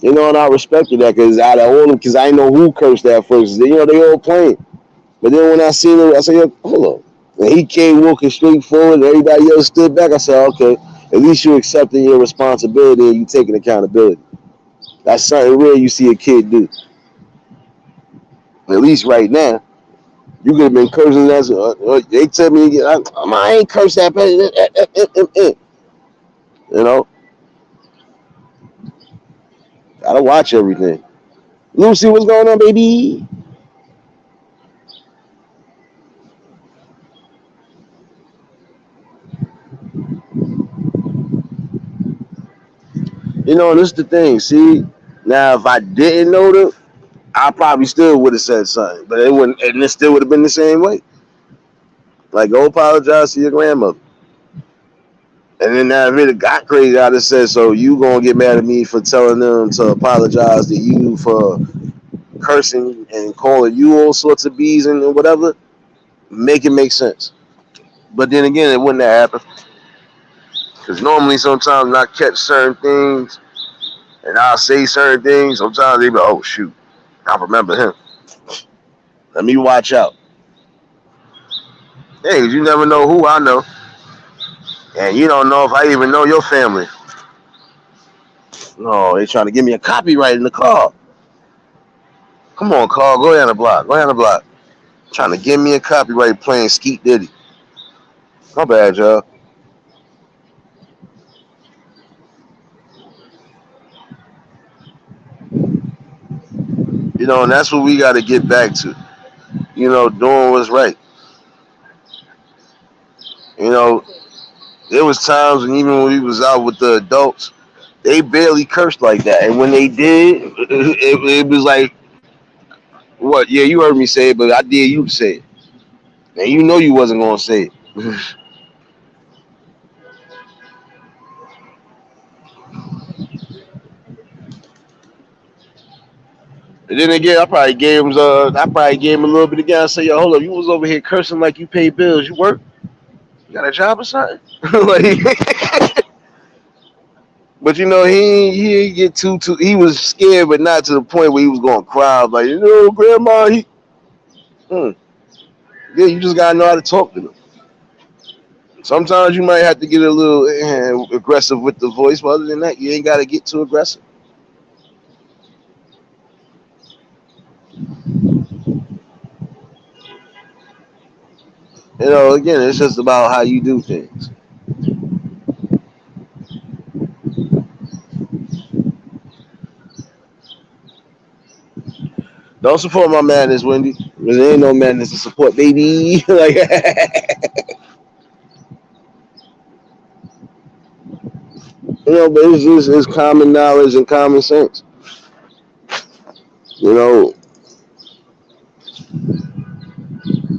Speaker 1: and I respected that because out of all of them, because I know who cursed that first. They all playing. But then when I seen him, I said, "Yo, hold on." And he came walking straight forward, and everybody else stood back. I said, "Okay, at least you accepting your responsibility and you taking accountability. That's something real you see a kid do. At least right now, you could have been cursing that. They tell me, I ain't cursed that person. You know, gotta watch everything. Lucy, what's going on, baby? And this is the thing. See, now if I didn't know them, I probably still would have said something, but it wouldn't, and it still would have been the same way. Like, go apologize to your grandmother. And then that really got crazy. I just said, so you gonna get mad at me for telling them to apologize to you for cursing and calling you all sorts of bees and whatever? Make it make sense. But then again, it wouldn't have happened. Because normally, sometimes I catch certain things and I'll say certain things. Sometimes they be like, oh, shoot, I remember him. Let me watch out. Hey, you never know who I know. And you don't know if I even know your family. No, they trying to give me a copyright in the car. Come on, Carl, go down the block. Go down the block. Trying to give me a copyright playing Skeet Diddy. My bad, y'all. And that's what we got to get back to. Doing what's right. You know, there was times when even when we was out with the adults, they barely cursed like that. And when they did, it was like, what? Yeah, you heard me say it, but I dare you to say it. And you know you wasn't going to say it. And then again, I probably gave him a little bit again. I said, yo, hold up, you was over here cursing like you pay bills. You work? You got a job or something? Like, but he didn't get too. He was scared, but not to the point where he was going to cry. Like, grandma, hmm, yeah, you just gotta know how to talk to them. Sometimes you might have to get a little aggressive with the voice, but other than that, you ain't gotta get too aggressive. Again, it's just about how you do things. Don't support my madness, Wendy. There ain't no madness to support, baby. Like, but it's common knowledge and common sense. You know,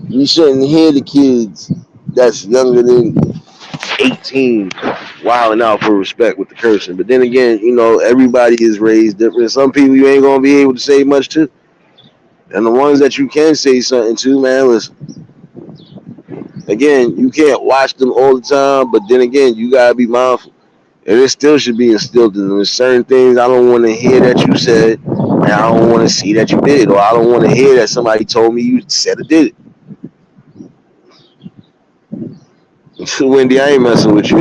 Speaker 1: you shouldn't hear the kids that's younger than 18 wilding out for respect with the cursing. But then again, everybody is raised different. Some people you ain't gonna be able to say much to. And the ones that you can say something to, man, listen. Again, you can't watch them all the time, but then again, you gotta be mindful. And it still should be instilled in them. There's certain things I don't want to hear that you said, and I don't want to see that you did, or I don't want to hear that somebody told me you said or did it. Wendy, I ain't messing with you.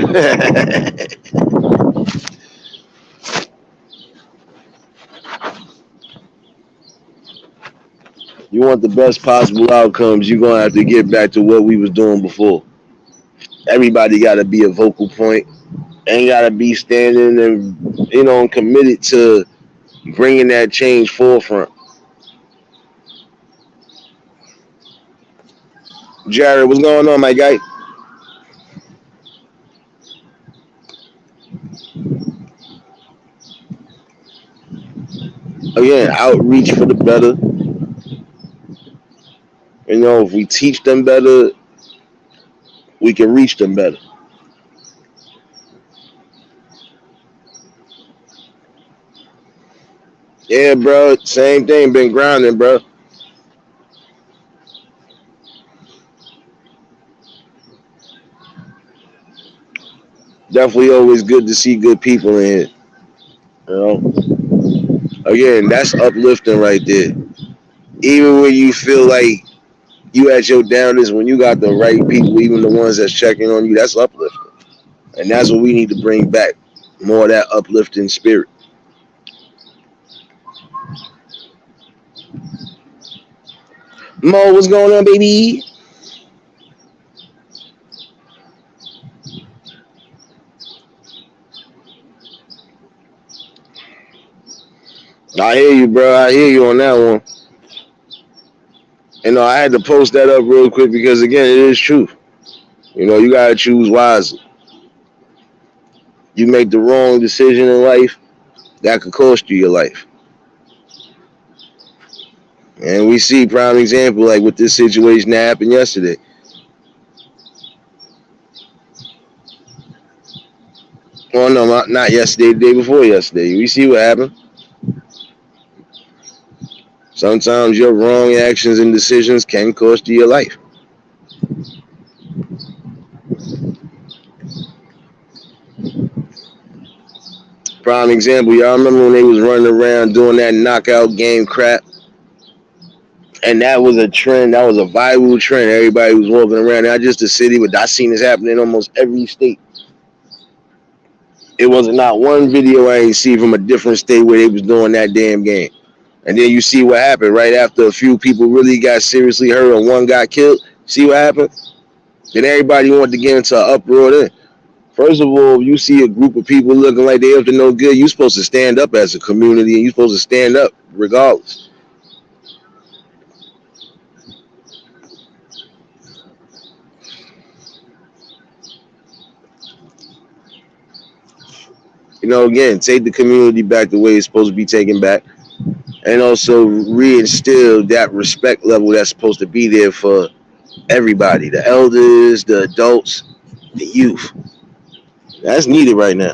Speaker 1: You want the best possible outcomes, you're gonna have to get back to what we was doing before. Everybody got to be a vocal point. Ain't got to be standing and committed to bringing that change forefront. Jared, what's going on, my guy? Again, outreach for the better. If we teach them better, we can reach them better. Yeah, bro. Same thing. Been grinding, bro. Definitely always good to see good people in here. You know, again, that's uplifting right there. Even when you feel like you at your downest, when you got the right people, even the ones that's checking on you, that's uplifting. And that's what we need to bring back, more of that uplifting spirit. Mo, what's going on, baby? I hear you, bro. I hear you on that one. I had to post that up real quick because, again, it is truth. You got to choose wisely. You make the wrong decision in life, that could cost you your life. And we see prime example like with this situation that happened yesterday. no, not yesterday, the day before yesterday. We see what happened. Sometimes your wrong actions and decisions can cost you your life. Prime example, y'all remember when they was running around doing that knockout game crap? And that was a trend. That was a viral trend. Everybody was walking around. Not just the city, but I seen this happening in almost every state. It wasn't not one video I ain't see from a different state where they was doing that damn game. And then you see what happened right after a few people really got seriously hurt and one got killed. See what happened? Then everybody wanted to get into an uproar then. First of all, you see a group of people looking like they up to no good, you're supposed to stand up as a community and you're supposed to stand up regardless. Again, take the community back the way it's supposed to be taken back. And also reinstill that respect level that's supposed to be there for everybody, the elders, the adults, the youth. That's needed right now.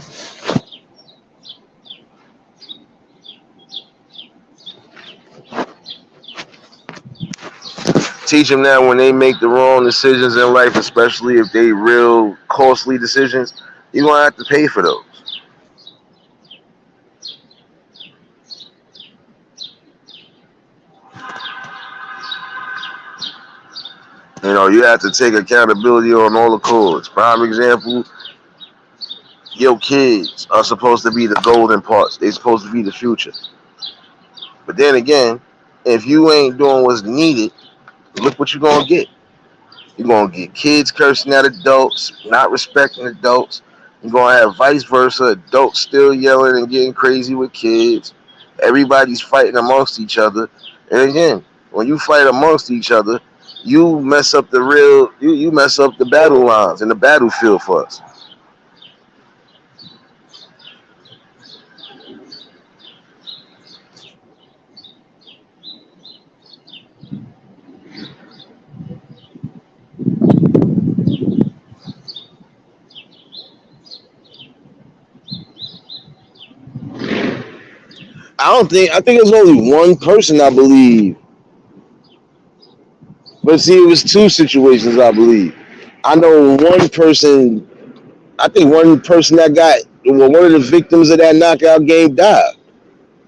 Speaker 1: Teach them that when they make the wrong decisions in life, especially if they real costly decisions, you're gonna have to pay for those. You have to take accountability on all the chords. Prime example, your kids are supposed to be the golden parts. They're supposed to be the future. But then again, if you ain't doing what's needed, look what you're gonna get. You're gonna get kids cursing at adults, not respecting adults. You're gonna have vice versa, adults still yelling and getting crazy with kids. Everybody's fighting amongst each other. And again, when you fight amongst each other, you mess up you mess up the battle lines and the battlefield for us. I think it's only one person I believe. But see, it was two situations I believe. I know one person, I think one person that one of the victims of that knockout game died.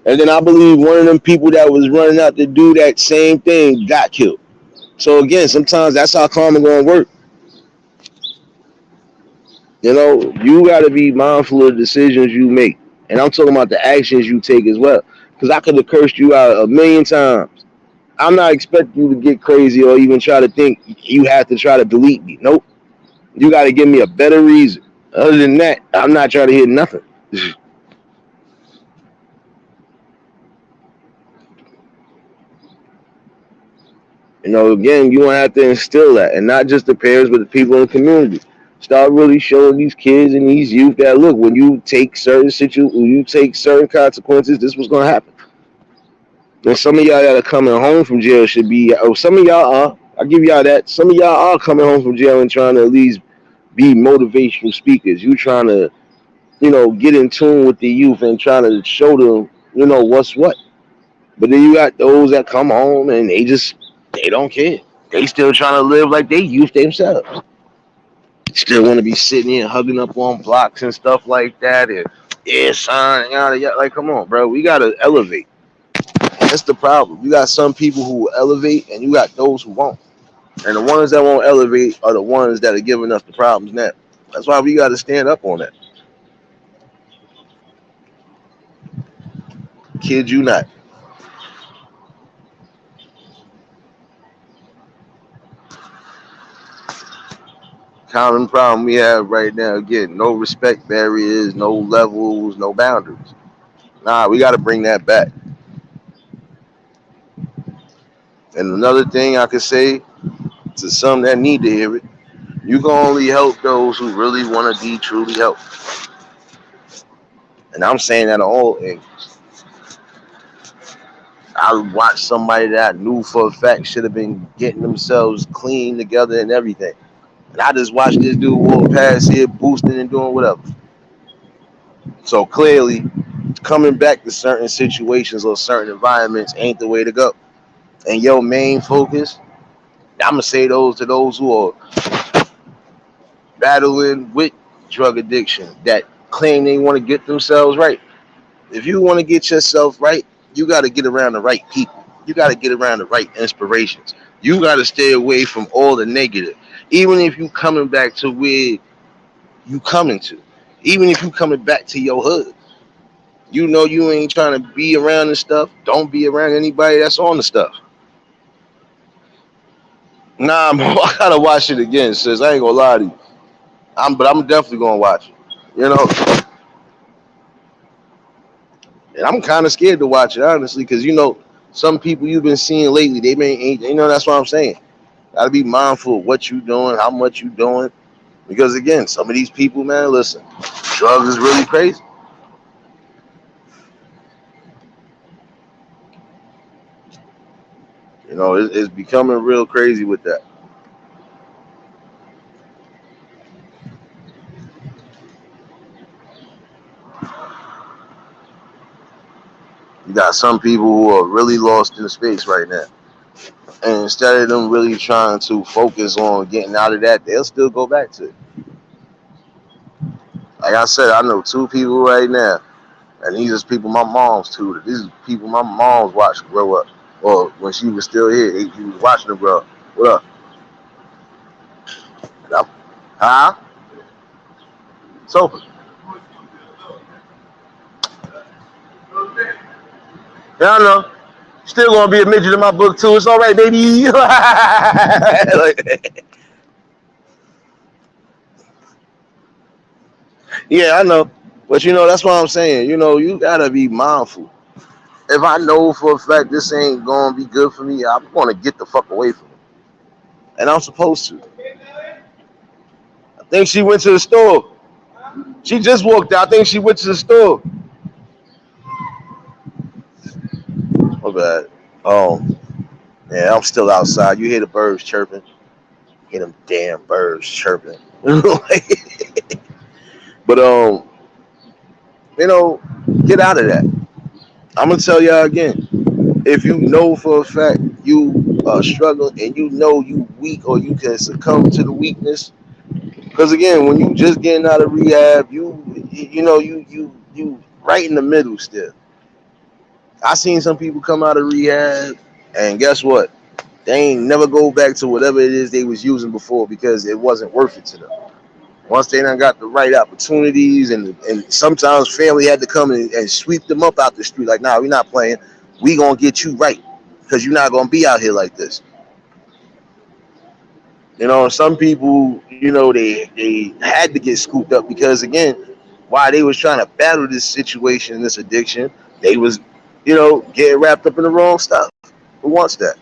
Speaker 1: And then I believe one of them people that was running out to do that same thing got killed. So again, sometimes that's how karma gonna work. You gotta be mindful of the decisions you make. And I'm talking about the actions you take as well. Because I could have cursed you out a million times. I'm not expecting you to get crazy or even try to think you have to try to delete me. Nope. You gotta give me a better reason. Other than that, I'm not trying to hear nothing. Again, you want to have to instill that, and not just the parents, but the people in the community. Start really showing these kids and these youth that look, when you take when you take certain consequences, this was gonna happen. And some of y'all that are coming home from jail should be, some of y'all are. I give y'all that. Some of y'all are coming home from jail and trying to at least be motivational speakers. You trying to, get in tune with the youth and trying to show them, what's what. But then you got those that come home and they don't care. They still trying to live like they youth themselves. Still want to be sitting here hugging up on blocks and stuff like that. And yeah, son, yada yada. Like, come on, bro. We gotta elevate. That's the problem. You got some people who will elevate, and you got those who won't. And the ones that won't elevate are the ones that are giving us the problems now. That's why we got to stand up on that. Kid you not. Common problem we have right now. Again, no respect barriers, no levels, no boundaries. Nah, we got to bring that back. And another thing I could say to some that need to hear it, you can only help those who really want to be truly helped. And I'm saying that all angles. I watched somebody that I knew for a fact should have been getting themselves clean together and everything. And I just watched this dude walk past here, boosting and doing whatever. So clearly, coming back to certain situations or certain environments ain't the way to go. And your main focus, I'm gonna say those to those who are battling with drug addiction that claim they want to get themselves right. If you want to get yourself right, you got to get around the right people. You got to get around the right inspirations. You got to stay away from all the negative. Even if you coming back to where you coming to, even if you coming back to your hood, you know you ain't trying to be around the stuff. Don't be around anybody that's on the stuff. Nah, I gotta watch it again, sis. I ain't gonna lie to you. But I'm definitely gonna watch it. You know, and I'm kind of scared to watch it honestly, because some people you've been seeing lately, they may, that's what I'm saying. Gotta be mindful of what you doing, how much you doing, because again, some of these people, man, listen, drugs is really crazy. It's becoming real crazy with that. You got some people who are really lost in space right now, and instead of them really trying to focus on getting out of that, they'll still go back to it. Like I said, I know two people right now, and these are people my mom's tutored. These are people my mom's watched grow up, or when she was still here, she was watching them grow up. What up? Huh? It's open. Yeah, I know. Still gonna be a midget in my book too. It's all right, baby. Like, yeah, I know. But that's what I'm saying. You gotta be mindful. If I know for a fact this ain't gonna be good for me, I'm gonna get the fuck away from it. And I'm supposed to. I think she went to the store. She just walked out. I think she went to the store. My bad. Oh, yeah, I'm still outside. You hear the birds chirping. Hear them damn birds chirping. But you know, get out of that. I'm gonna tell y'all again. If you know for a fact you are struggling and you know you weak or you can succumb to the weakness, because again, when you just getting out of rehab, you right in the middle still. I seen some people come out of rehab and guess what? They ain't never go back to whatever it is they was using before because it wasn't worth it to them. Once they done got the right opportunities and sometimes family had to come and sweep them up out the street like, nah, we not playing. We gonna get you right because you're not gonna be out here like this. Some people, they had to get scooped up because again, while they was trying to battle this situation, this addiction, they was, getting wrapped up in the wrong stuff. Who wants that?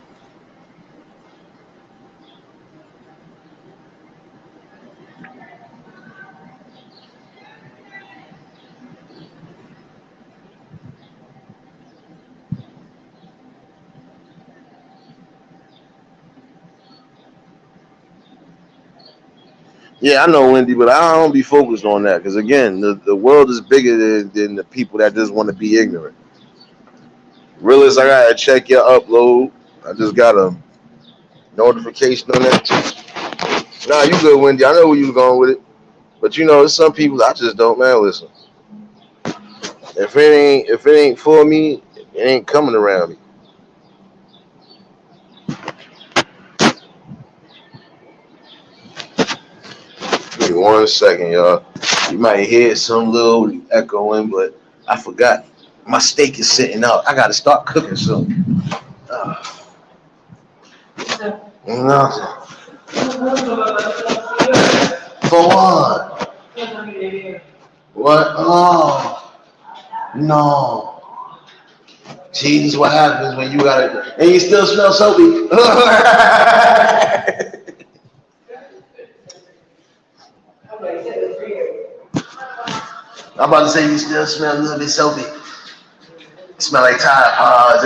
Speaker 1: Yeah, I know, Wendy, but I don't be focused on that because again, the world is bigger than the people that just want to be ignorant. Realize I gotta check your upload. I just got a notification on that too. Nah, you good, Wendy. I know where you was going with it. But there's some people I just don't, man. Listen, if it ain't for me, it ain't coming around me. Give me 1 second, y'all. You might hear some little echoing, but I forgot. My steak is sitting out. I gotta start cooking soon. Nothing. For what? What? Oh no. See, this is what happens when you gotta and you still smell soapy. I'm about to say you still smell a little bit soapy. You smell like Tide Pods.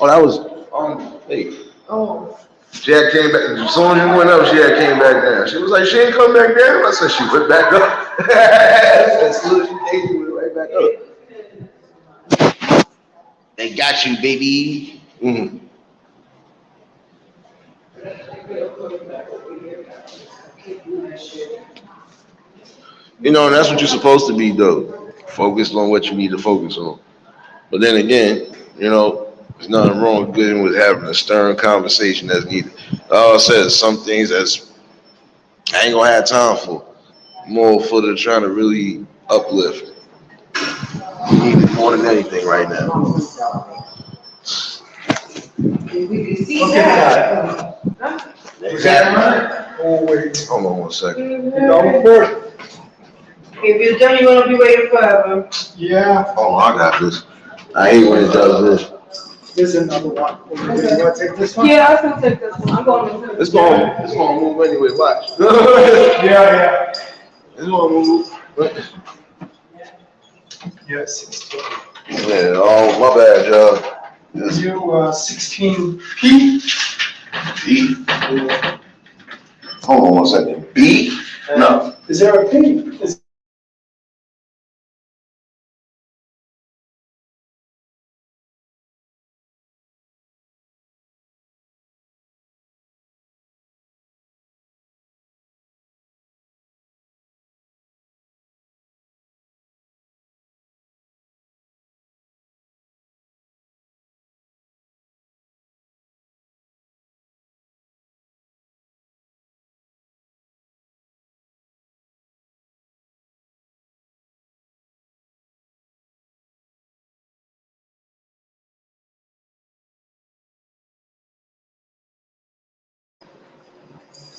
Speaker 1: Oh, that was hey. Oh. She had came back. As soon as you went up, she had came back down. She was like, she ain't come back down. I said, she went back up. As soon as she came, she went right back up. They got you, baby. Mhm. You know, and that's what you're supposed to be, though. Focused on what you need to focus on. But then again, you know, there's nothing wrong with having a stern conversation that's needed. All I said is some things that's I ain't gonna have time for. More for the trying to really uplift. We need it more than anything right now.
Speaker 2: Was that right? Oh, wait.
Speaker 1: Hold on one second.
Speaker 2: Don't work.
Speaker 3: If you're done, you're gonna be waiting forever.
Speaker 2: Yeah,
Speaker 1: Oh, I got this. I hate when it does this.
Speaker 2: there's another one. You want to take this one?
Speaker 3: Yeah, I can take this one. I'm going to.
Speaker 1: It's gonna move anyway. Watch.
Speaker 2: Yeah,
Speaker 1: It's gonna move.
Speaker 2: yeah, 16.
Speaker 1: Yeah. Oh, my bad, y'all. This
Speaker 2: You, 16P.
Speaker 1: B. Hold on one second. B. No.
Speaker 2: Is there a P? Is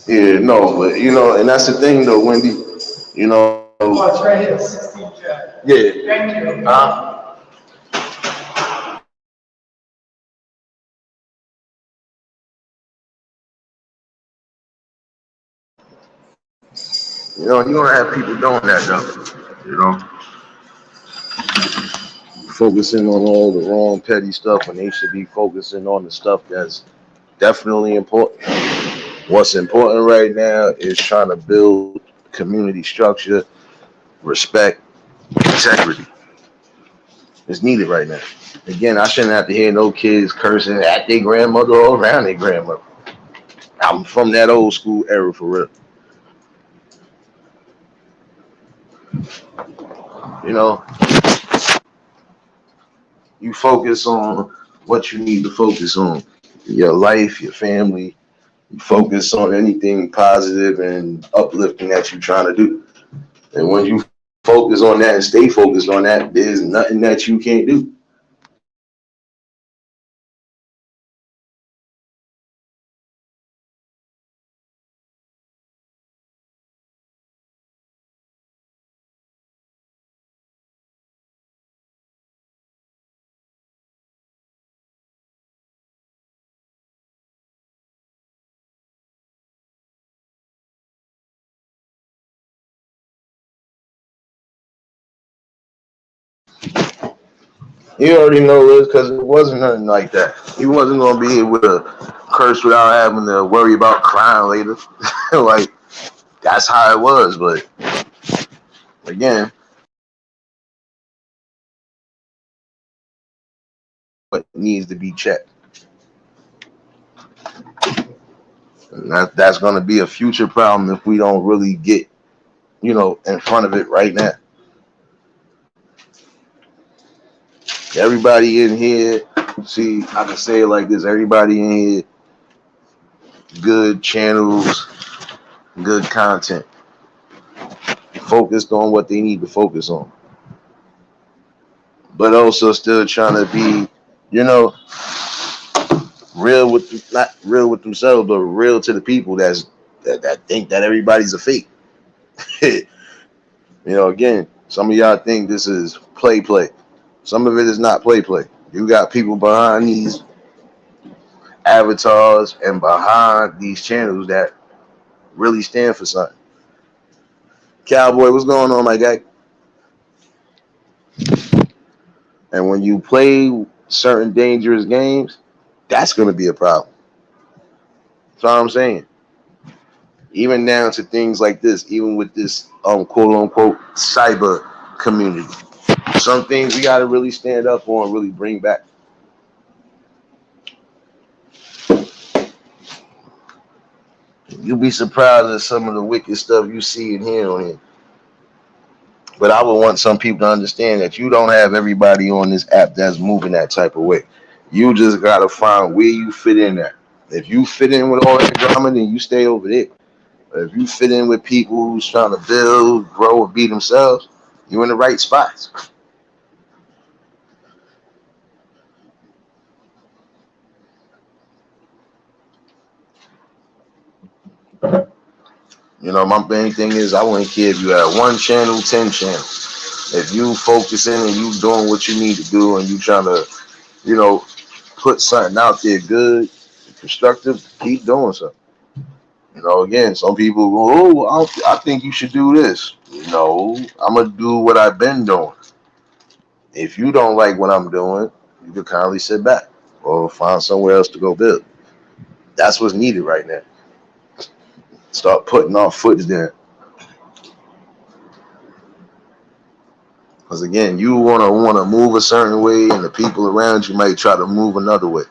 Speaker 1: Yeah. No. But you know, and that's the thing, though, Wendy. You know.
Speaker 2: Oh, it's right here, 16J.
Speaker 1: Yeah.
Speaker 2: Thank you.
Speaker 1: You know, you're gonna have people doing that, though. You know, focusing on all the wrong petty stuff when they should be focusing on the stuff that's definitely important. What's important right now is trying to build community structure, respect, integrity. It's needed right now. Again, I shouldn't have to hear no kids cursing at their grandmother or around their grandmother. I'm from that old school era for real. You know, you focus on what you need to focus on. Your life, your family. You focus on anything positive and uplifting that you're trying to do. And when you focus on that and stay focused on that, there's nothing that you can't do. You already know this because it wasn't nothing like that. He wasn't gonna be able to curse without having to worry about crying later. Like that's how it was. But again, what needs to be checked. And that's gonna be a future problem if we don't really get, you know, in front of it right now. Everybody in here, see, I can say it like this: everybody in here, good channels, good content, focused on what they need to focus on, but also still trying to be, you know, real with not real with themselves, but real to the people that think that everybody's a fake. You know, again, some of y'all think this is play. Some of it is not play. You got people behind these avatars and behind these channels that really stand for something. Cowboy, what's going on, my guy? And when you play certain dangerous games, that's going to be a problem. That's what I'm saying. Even down to things like this, even with this quote unquote cyber community. Some things we gotta really stand up for and really bring back. You'll be surprised at some of the wicked stuff you see and hear on here. But I would want some people to understand that you don't have everybody on this app that's moving that type of way. You just gotta find where you fit in at. If you fit in with all that drama, then you stay over there. But if you fit in with people who's trying to build, grow, and be themselves, you're in the right spots. You know, my main thing is I wouldn't care if you had 1 channel, 10 channels. If you focusing and you doing what you need to do and you trying to, you know, put something out there good, constructive, keep doing something. You know, again, some people go, oh, I think you should do this. No, I'm going to do what I've been doing. If you don't like what I'm doing, you can kindly sit back or find somewhere else to go build. That's what's needed right now. Start putting our foot there. Because again, you want to move a certain way, and the people around you might try to move another way.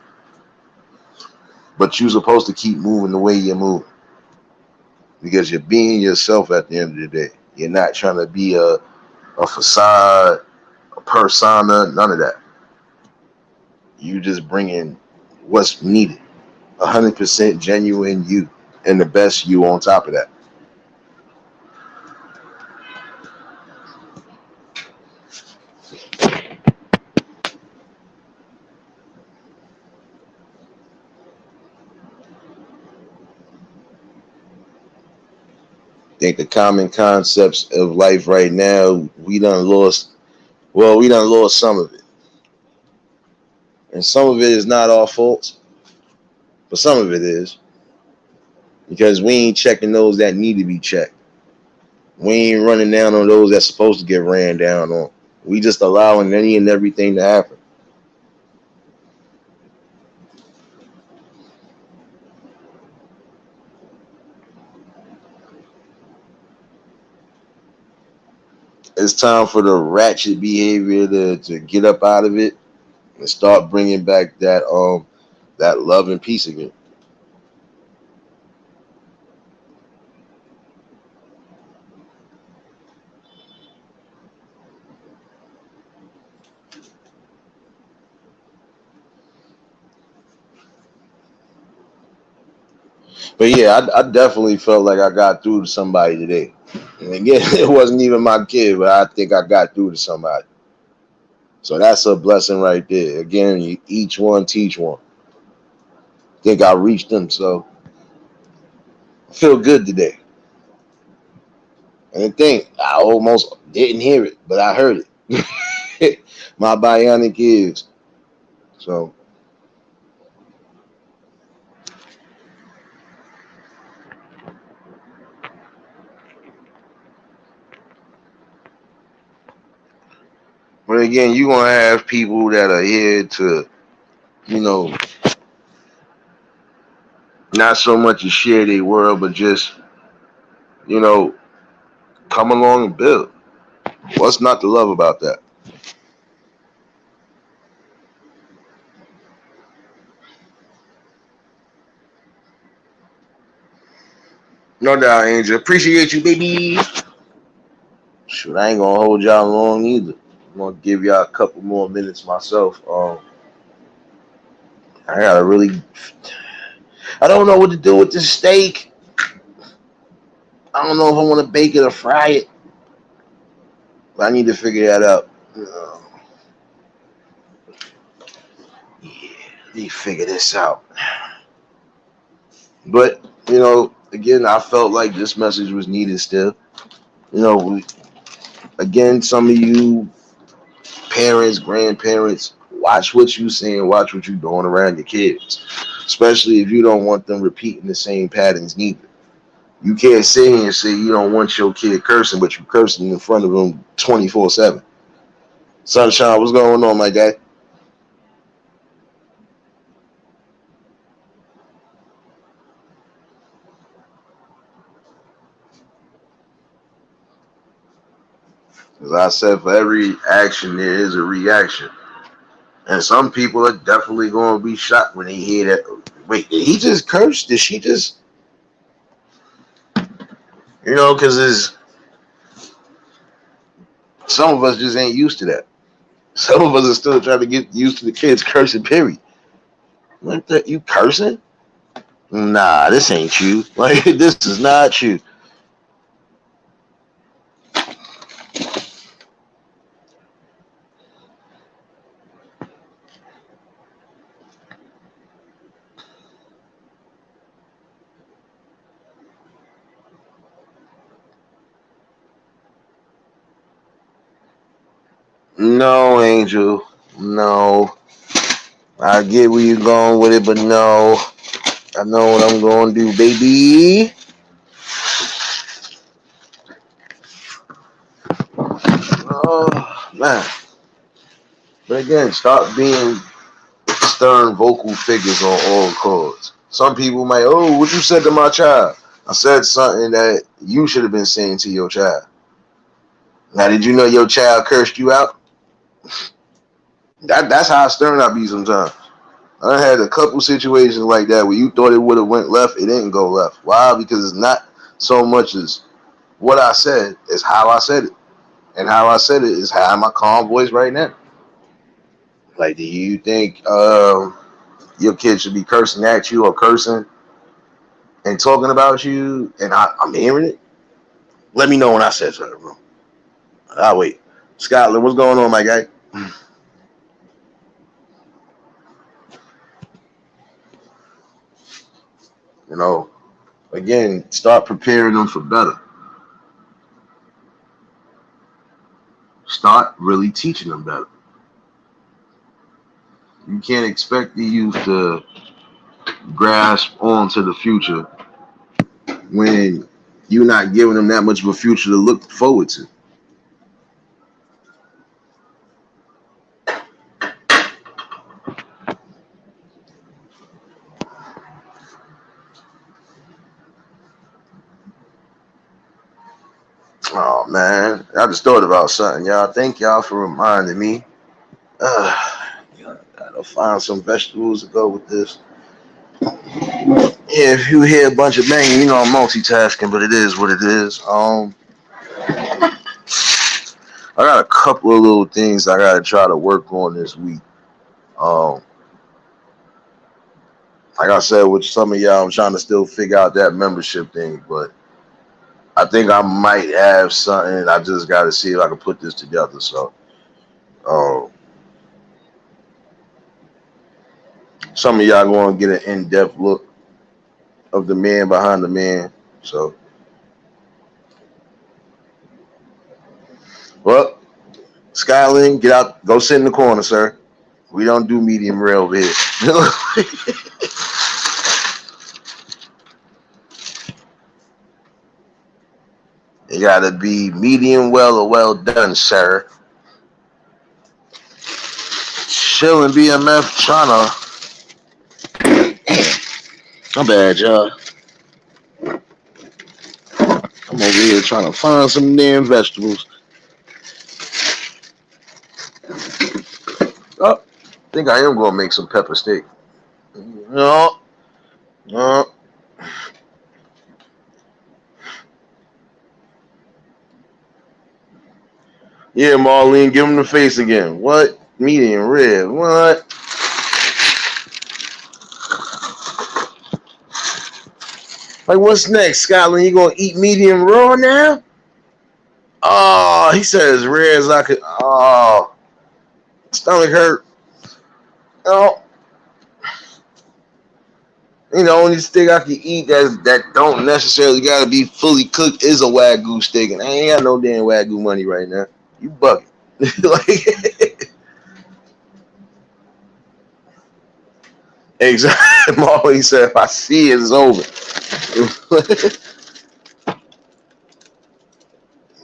Speaker 1: But you're supposed to keep moving the way you move, because you're being yourself at the end of the day. You're not trying to be a facade, a persona, none of that. You just bringing what's needed, 100% genuine you, and the best you on top of that. I think the common concepts of life right now, we done lost some of it. And some of it is not our fault, but some of it is. Because we ain't checking those that need to be checked. We ain't running down on those that's supposed to get ran down on. We just allowing any and everything to happen. It's time for the ratchet behavior to get up out of it and start bringing back that love and peace again. But yeah, I definitely felt like I got through to somebody today. And again, it wasn't even my kid, but I think I got through to somebody. So that's a blessing right there. Again, you each one teach one. I think I reached them, so I feel good today. And the thing, I almost didn't hear it, but I heard it. My bionic ears. So, but again, you're going to have people that are here to, you know, not so much to share their world, but just, you know, come along and build. What's not to love about that? No doubt, Angel. Appreciate you, baby. Shoot, I ain't gonna hold y'all long either. I'm gonna give y'all a couple more minutes myself. I gotta really. I don't know what to do with this steak. I don't know if I want to bake it or fry it. But I need to figure that out. Yeah, need to figure this out. But you know, again, I felt like this message was needed still. You know, again, some of you parents, grandparents, watch what you saying, watch what you doing around your kids, especially if you don't want them repeating the same patterns neither. You can't sit here and say you don't want your kid cursing, but you cursing in front of them 24/7. Sunshine, what's going on, my guy? As I said, for every action there is a reaction. And some people are definitely going to be shocked when they hear that. Wait, did he just curse? Did she just? Because some of us just ain't used to that. Some of us are still trying to get used to the kids cursing, period. Like that, you cursing? Nah, this ain't you. Like, this is not you. No, Angel. No. I get where you're going with it, but no. I know what I'm going to do, baby. Oh, man. But again, stop being stern vocal figures on all chords. Some people might, oh, what you said to my child? I said something that you should have been saying to your child. Now, did you know your child cursed you out? That's how stern I be sometimes. I had a couple situations like that where you thought it would have went left, it didn't go left. Why? Because it's not so much as what I said, it's how I said it. And how I said it is how my calm voice right now. Like, do you think your kid should be cursing at you or cursing and talking about you and I'm hearing it? Let me know when I said something, bro. I'll wait. Scotland, what's going on, my guy? Again, start preparing them for better. Start really teaching them better. You can't expect the youth to grasp onto the future when you're not giving them that much of a future to look forward to. Oh man, I just thought about something, y'all. Thank y'all for reminding me. Gotta find some vegetables to go with this. Yeah, if you hear a bunch of banging, I'm multitasking, but it is what it is. I got a couple of little things I gotta try to work on this week. Like I said, with some of y'all, I'm trying to still figure out that membership thing, but I think I might have something. I just got to see if I can put this together. So, some of y'all going to get an in-depth look of the man behind the man. So, well, Skyline, get out, go sit in the corner, sir. We don't do medium rare over here. You got to be medium well or well done, sir. Chillin' BMF trying to. My bad, y'all. I'm over here trying to find some damn vegetables. Oh, I think I am going to make some pepper steak. No. Yeah, Marlene, give him the face again. What? Medium rare. What? Like, what's next, Scotland? You gonna eat medium raw now? Oh, he said as rare as I could. Oh, stomach hurt. Oh, only steak I can eat that don't necessarily gotta be fully cooked is a Wagyu steak, and I ain't got no damn Wagyu money right now. You bugging. Like, exactly. Molly said, if I see it, it's over.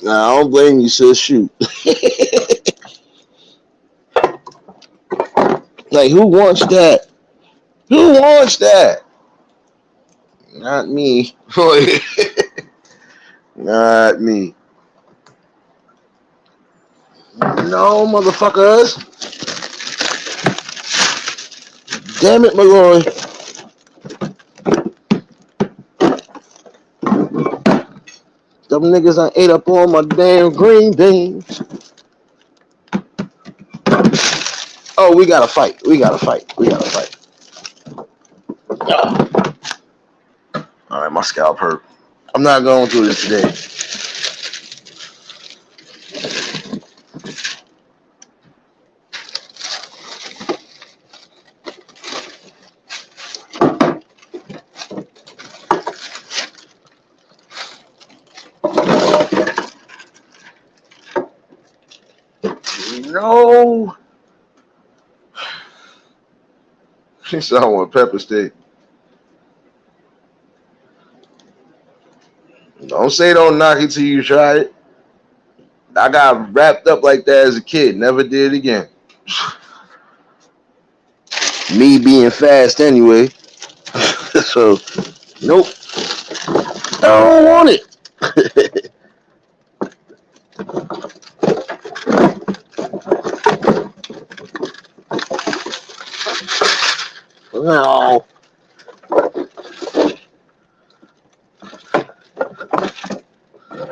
Speaker 1: Nah, I don't blame you, sis. Shoot. Like, who wants that? Who wants that? Not me. Not me. No, motherfuckers. Damn it, Malloy. Them niggas done ate up all my damn green beans. Oh, we gotta fight. We gotta fight. We gotta fight. All right, my scalp hurt. I'm not going through this today. No. She said I want pepper steak. Don't say don't knock it till you try it. I got wrapped up like that as a kid. Never did it again. Me being fast anyway. So, nope. I don't want it. No.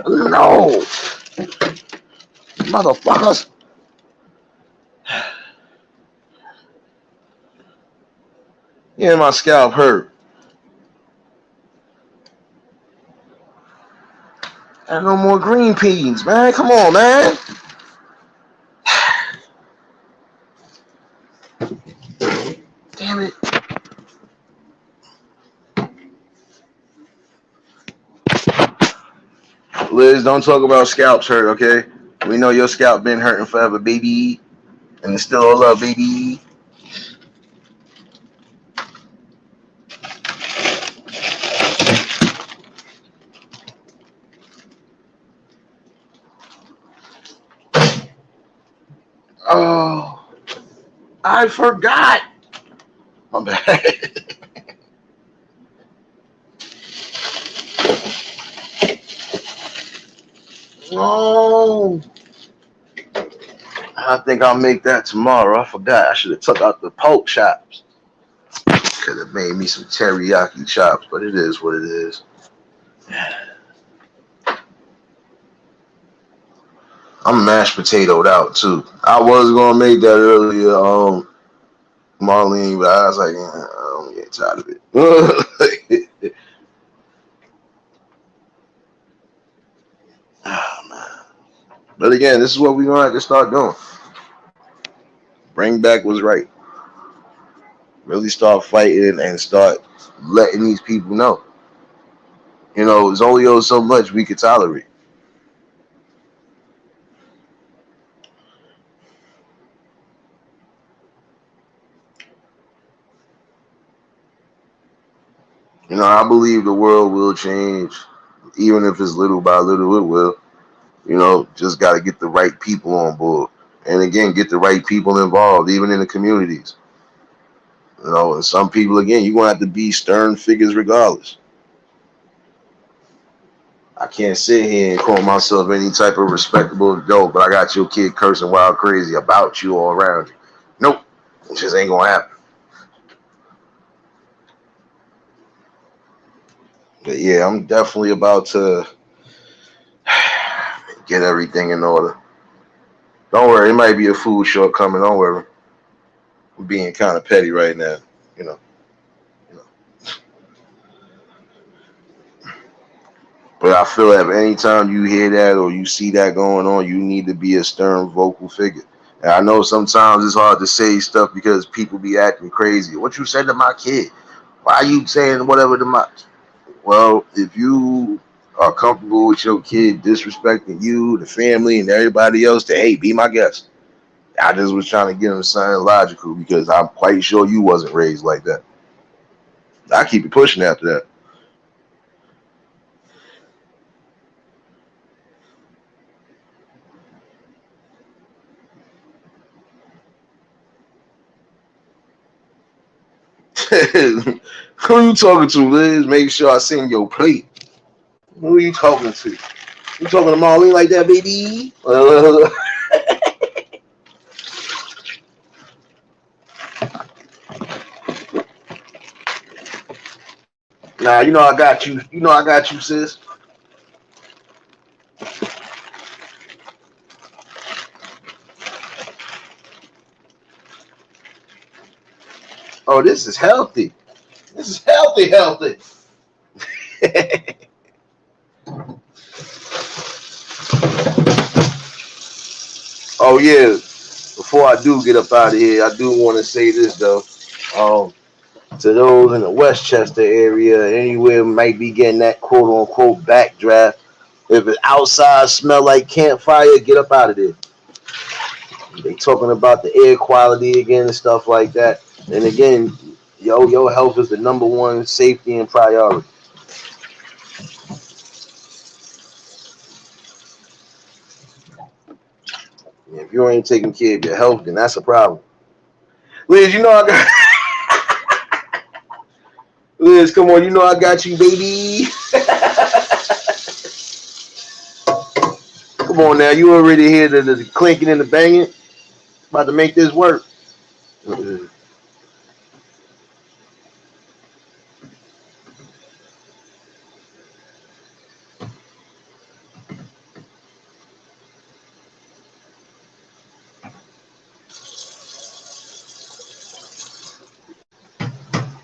Speaker 1: No. Motherfuckers. Yeah, my scalp hurt. And no more green peas, man. Come on, man. Damn it. Liz, don't talk about scalps hurt, okay? We know your scalp been hurting forever, baby. And it's still all love, baby. Oh, I forgot. My bad. No. I think I'll make that tomorrow. I forgot. I should have took out the pork chops. Could have made me some teriyaki chops, but it is what it is. I'm mashed potatoed out too. I was gonna make that earlier, Marlene, but I was like, I'm getting tired of it. Oh, man. But again, this is what we're gonna have to start doing. Bring back what's right. Really start fighting and start letting these people know. You know, it's only so much we could tolerate. You know, I believe the world will change, even if it's little by little, it will. You know, just got to get the right people on board. And again, get the right people involved, even in the communities. You know, and some people, again, you're going to have to be stern figures regardless. I can't sit here and call myself any type of respectable adult, but I got your kid cursing wild crazy about you all around you. Nope. It just ain't going to happen. But yeah, I'm definitely about to get everything in order. Don't worry, it might be a food shortcoming. Don't worry. I'm being kind of petty right now, you know. But I feel that anytime you hear that or you see that going on, you need to be a stern vocal figure. And I know sometimes it's hard to say stuff because people be acting crazy. What you said to my kid? Why are you saying whatever to my... Well, if you are comfortable with your kid disrespecting you, the family, and everybody else, to, hey, be my guest. I just was trying to get him something logical because I'm quite sure you wasn't raised like that. I keep it pushing after that. Who you talking to, Liz? Make sure I send your plate. Who are you talking to? You talking to Marlene like that, baby? Nah, you know I got you. You know I got you, sis. Oh, this is healthy. This is healthy, healthy. Oh yeah. Before I do get up out of here, I do want to say this though. Um, to those in the Westchester area, anywhere might be getting that quote unquote backdraft. If it outside smell like campfire, get up out of there. They talking about the air quality again and stuff like that. And again, your health is the number one safety and priority. If you ain't taking care of your health, then that's a problem. Liz, you know I got Liz, come on, you know I got you, baby. Come on now, you already hear the clinking and the banging. About to make this work.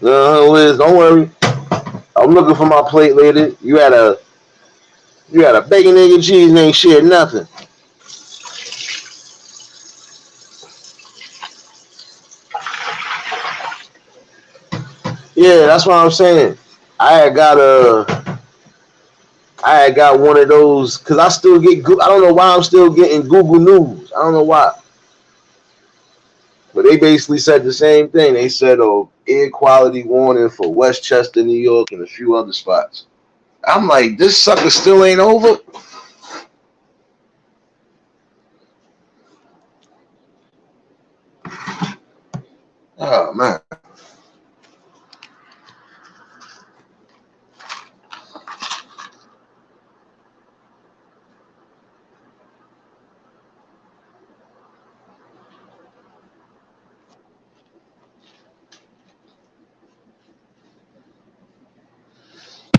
Speaker 1: Liz, don't worry. I'm looking for my plate later. You had a bacon, egg, and cheese and ain't shared nothing. Yeah, that's what I'm saying. I had got one of those because I still get. I don't know why I'm still getting Google News. I don't know why, but they basically said the same thing. They said, "Oh, air quality warning for Westchester, New York, and a few other spots." I'm like, this sucker still ain't over. Oh man.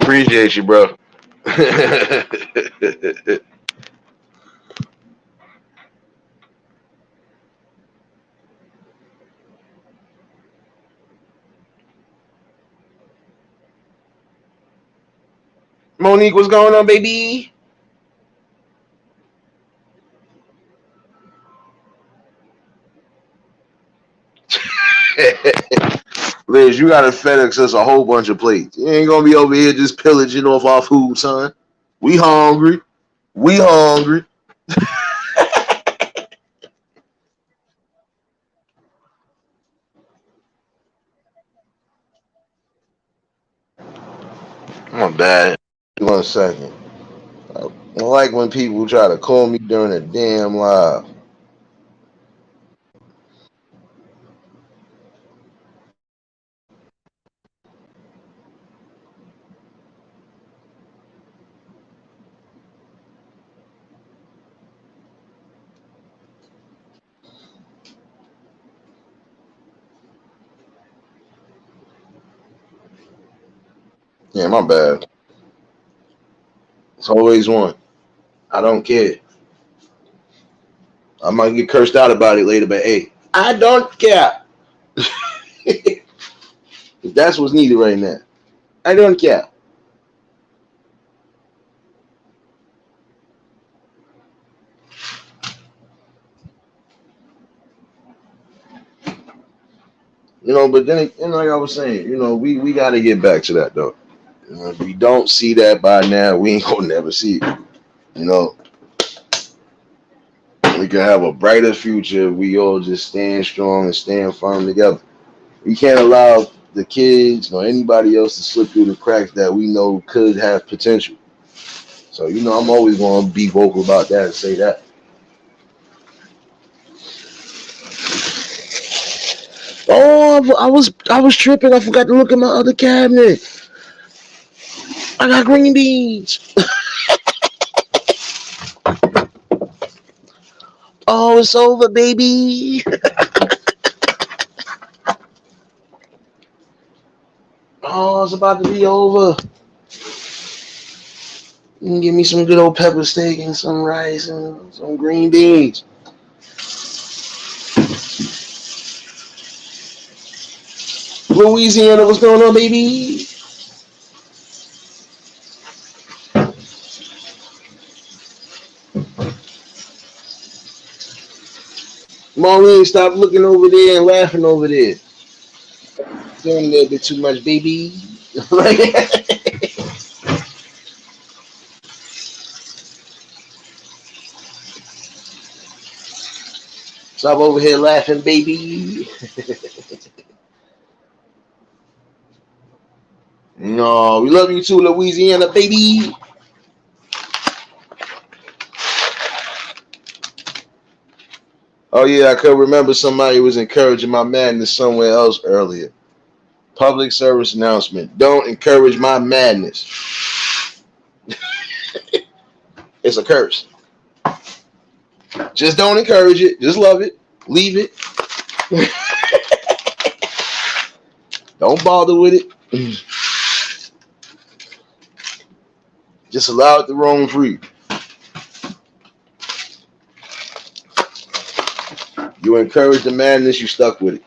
Speaker 1: Appreciate you, bro. Monique, what's going on, baby? Liz, you gotta FedEx us a whole bunch of plates. You ain't gonna be over here just pillaging off our food, son. We hungry. We hungry. My bad. 1 second. I don't like when people try to call me during a damn live. Yeah, my bad. It's always one. I don't care. I might get cursed out about it later, but hey, I don't care. That's what's needed right now. I don't care. But then, like I was saying, we got to get back to that though. If we don't see that by now, we ain't gonna never see it. You know, we can have a brighter future if we all just stand strong and stand firm together. We can't allow the kids or anybody else to slip through the cracks that we know could have potential. So, I'm always gonna be vocal about that and say that. Oh, I was tripping. I forgot to look at my other cabinet. I got green beans. Oh, it's over, baby. Oh, it's about to be over. You can give me some good old pepper steak and some rice and some green beans. Louisiana, what's going on, baby? Marlene, stop looking over there and laughing over there. Doing a little bit too much, baby. Stop over here laughing, baby. No, we love you too, Louisiana, baby. Oh yeah, I could remember somebody was encouraging my madness somewhere else earlier. Public service announcement. Don't encourage my madness. It's a curse. Just don't encourage it. Just love it. Leave it. Don't bother with it. Just allow it to roam free. You encourage the madness, you stuck with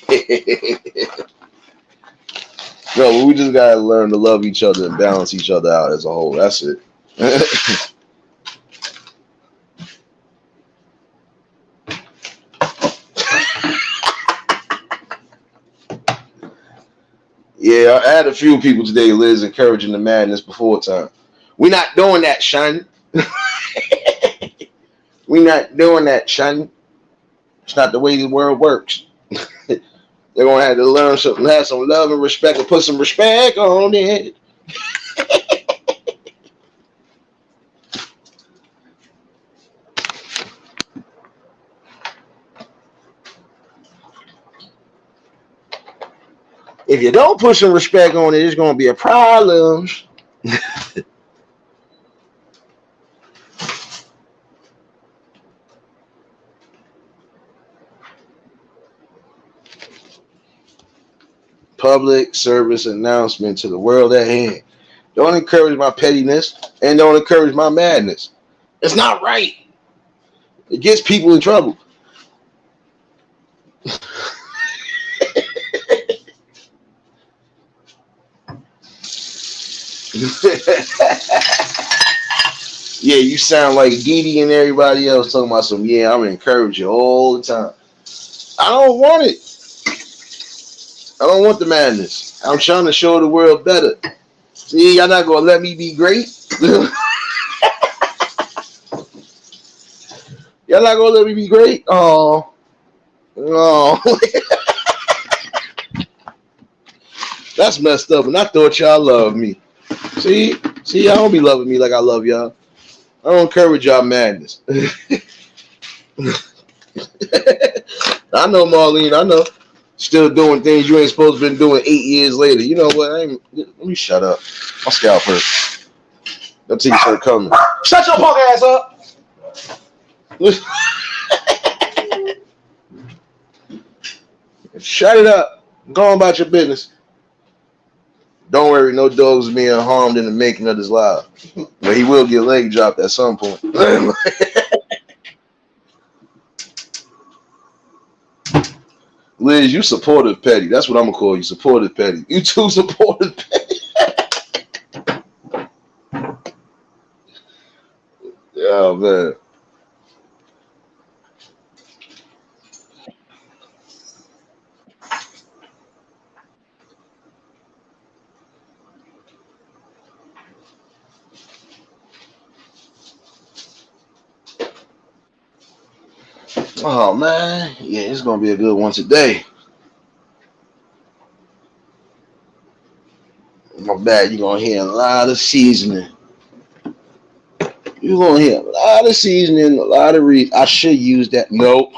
Speaker 1: it. No, we just gotta learn to love each other and balance each other out as a whole. That's it. Yeah, I had a few people today, Liz, encouraging the madness before time. We're not doing that, Shun. We're not doing that, Shun. It's not the way the world works. They're gonna have to learn something, have some love and respect, and put some respect on it. If you don't put some respect on it, it's gonna be a problem. Public service announcement to the world at hand. Don't encourage my pettiness and don't encourage my madness. It's not right. It gets people in trouble. Yeah, you sound like Didi and everybody else talking about some, yeah, I'm encouraging all the time. I don't want it. I don't want the madness. I'm trying to show the world better. See, y'all not gonna let me be great. Y'all not gonna let me be great. Oh, no. That's messed up. And I thought y'all loved me. See, y'all don't be loving me like I love y'all. I don't encourage y'all madness. I know, Marlene. I know. Still doing things you ain't supposed to been doing 8 years later. You know what? Let me shut up. My scalp hurt. That t-shirt coming.
Speaker 2: Shut your punk ass up.
Speaker 1: Shut it up. Go on about your business. Don't worry, no dogs are being harmed in the making of this live. But he will get leg dropped at some point. Liz, you supportive petty. That's what I'm gonna call you, supportive petty. You too supportive petty. Oh man. Oh man, yeah, it's gonna be a good one today. My bad, you're gonna hear a lot of seasoning. You're gonna hear a lot of seasoning, a lot of I should use that. Nope.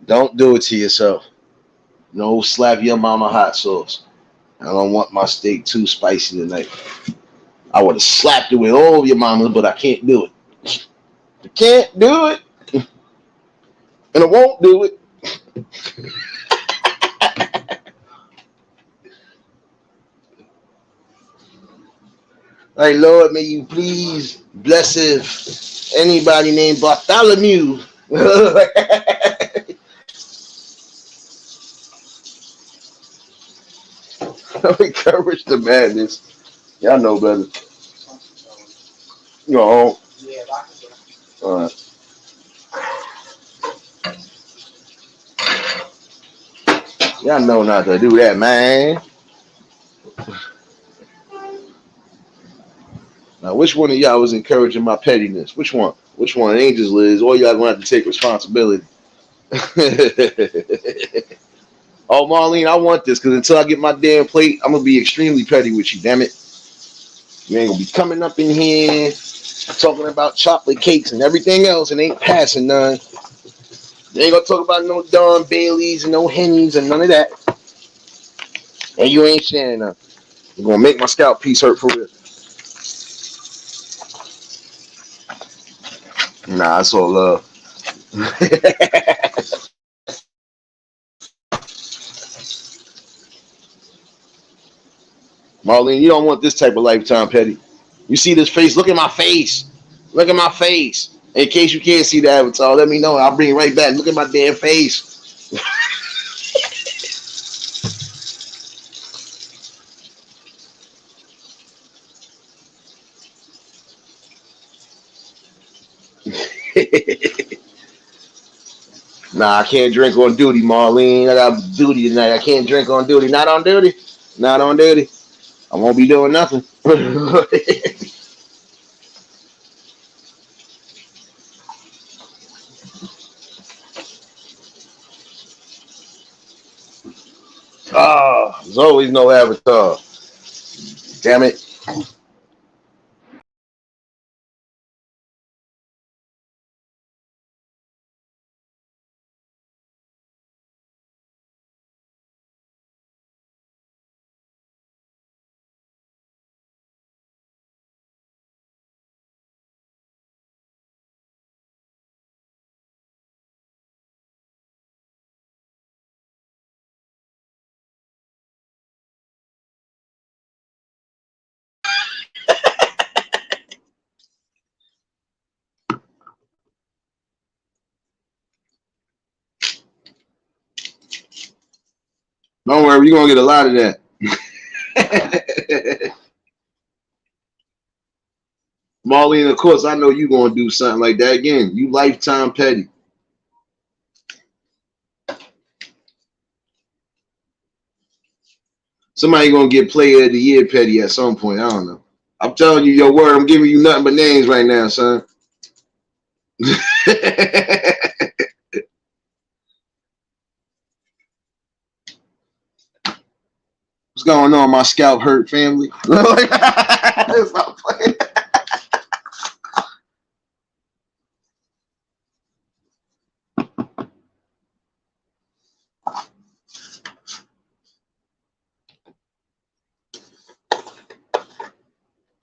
Speaker 1: Don't do it to yourself. No, slap your mama hot sauce. I don't want my steak too spicy tonight. I would have slapped it with all of your mamas, but I can't do it. I can't do it. And I won't do it. Like, Lord, may you please bless if anybody named Bartholomew. Encourage the madness. Y'all know better. You know, uh, y'all know not to do that, man. Now, which one of y'all was encouraging my pettiness? Which one? Which one? It ain't just Liz. All y'all gonna have to take responsibility. Oh, Marlene, I want this because until I get my damn plate, I'm gonna be extremely petty with you. Damn it, you ain't gonna be coming up in here talking about chocolate cakes and everything else and ain't passing none. You ain't gonna talk about no Don Baileys and no Hennies and none of that. And you ain't sharing none. You're gonna make my scalp piece hurt for real. Nah, it's all love. Marlene, you don't want this type of lifetime petty. You see this face? Look at my face. Look at my face. In case you can't see the avatar, let me know. I'll bring it right back. Look at my damn face. Nah, I can't drink on duty, Marlene. I got duty tonight. I can't drink on duty. Not on duty. Not on duty. I won't be doing nothing. Oh, there's always no avatar. Damn it. Don't worry, you're gonna get a lot of that. Marlene, of course, I know you're gonna do something like that again. You lifetime petty. Somebody gonna get player of the year petty at some point. I don't know. I'm telling you your word. I'm giving you nothing but names right now, son. What's going on, my scalp hurt family? Stop playing.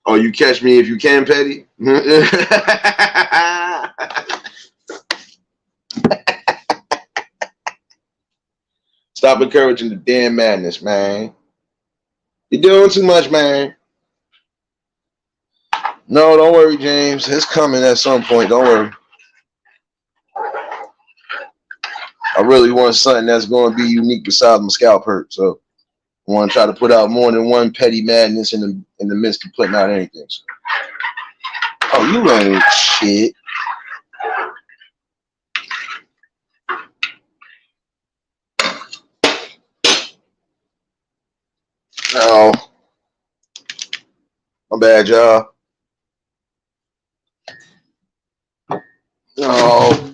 Speaker 1: Oh, you catch me if you can, petty. Stop encouraging the damn madness, man. You're doing too much, man. No, don't worry, James. It's coming at some point. Don't worry. I really want something that's going to be unique besides my scalp hurt. So I want to try to put out more than one petty madness in the midst of putting out anything. So. Oh, you ain't shit. Oh, my bad, y'all. Oh,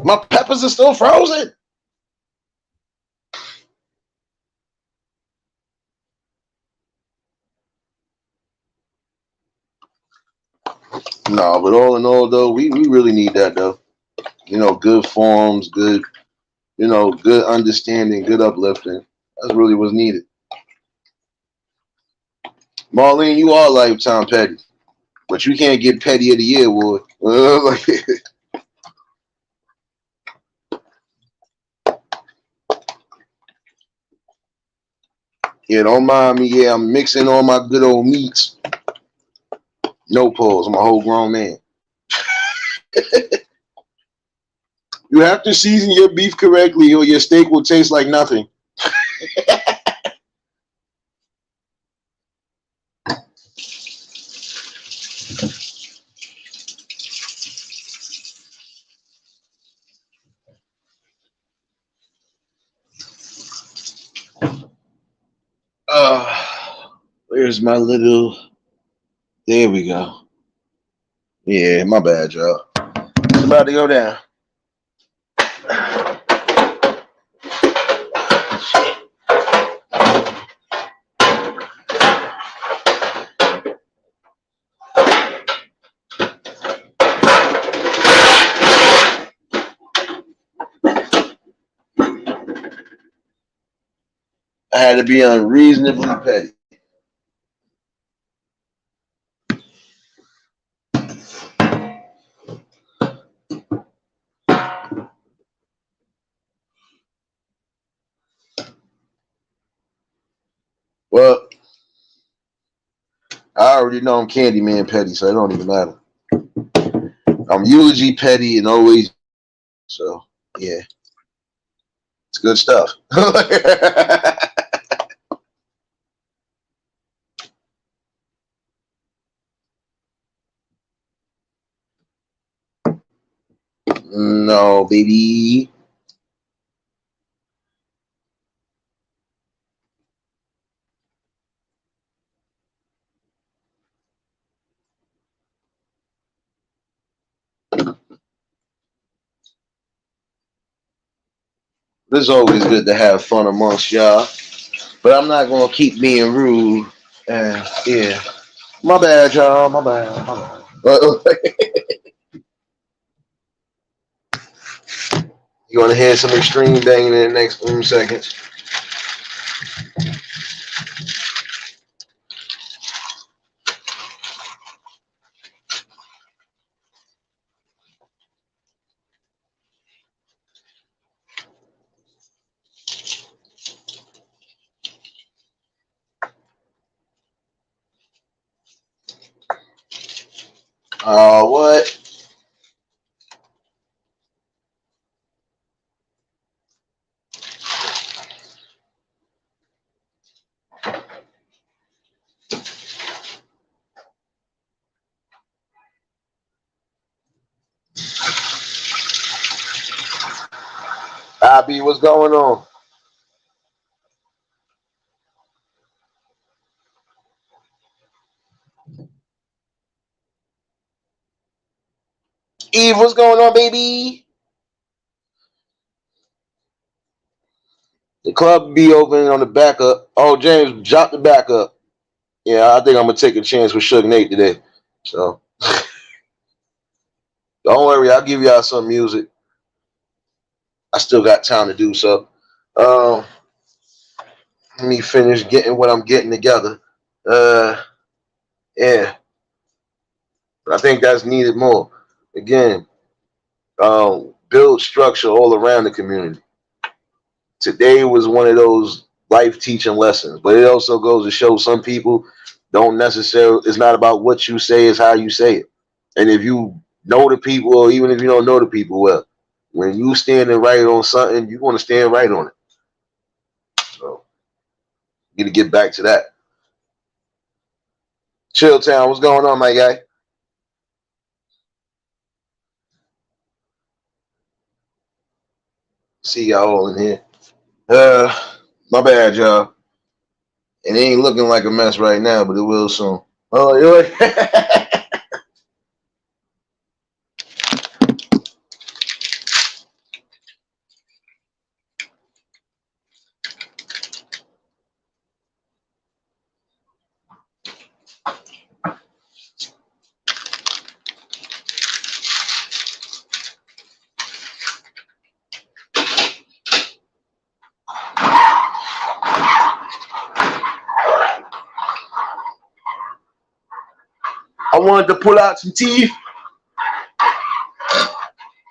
Speaker 1: my peppers are still frozen. No, but all in all, though, we really need that, though. You know, good forms, good, good understanding, good uplifting. That's really what's needed. Marlene, you are lifetime petty, but you can't get petty of the year award. Yeah, don't mind me. Yeah, I'm mixing all my good old meats. No pause. I'm a whole grown man. You have to season your beef correctly, or your steak will taste like nothing. Where's my little? There we go. Yeah, my bad, y'all. It's about to go down. I had to be unreasonably petty. Well, I already know I'm Candyman petty, so it don't even matter. I'm eulogy petty and always. So yeah, it's good stuff. No, baby. It's always good to have fun amongst y'all, but I'm not gonna keep being rude. Yeah, my bad, y'all. My bad. My bad. You want to hear some extreme banging in the next few seconds? What? Abby, what's going on? Eve, what's going on, baby? The club be open on the backup. Oh, James, drop the backup. Yeah, I think I'm gonna take a chance with Suge Nate today. So don't worry, I'll give y'all some music. I still got time to do so. Um, Let me finish getting what I'm getting together. Uh, yeah, but I think that's needed more. Again, build structure all around the community. Today was one of those life teaching lessons, but it also goes to show some people don't necessarily. It's not about what you say; it's how you say it. And if you know the people, or even if you don't know the people well, when you standing right on something, you want to stand right on it. So, you need to get back to that. Chill Town, what's going on, my guy? See y'all all in here. Uh, my bad, y'all. It ain't looking like a mess right now, but it will soon. Oh, you're like, I wanted to pull out some teeth.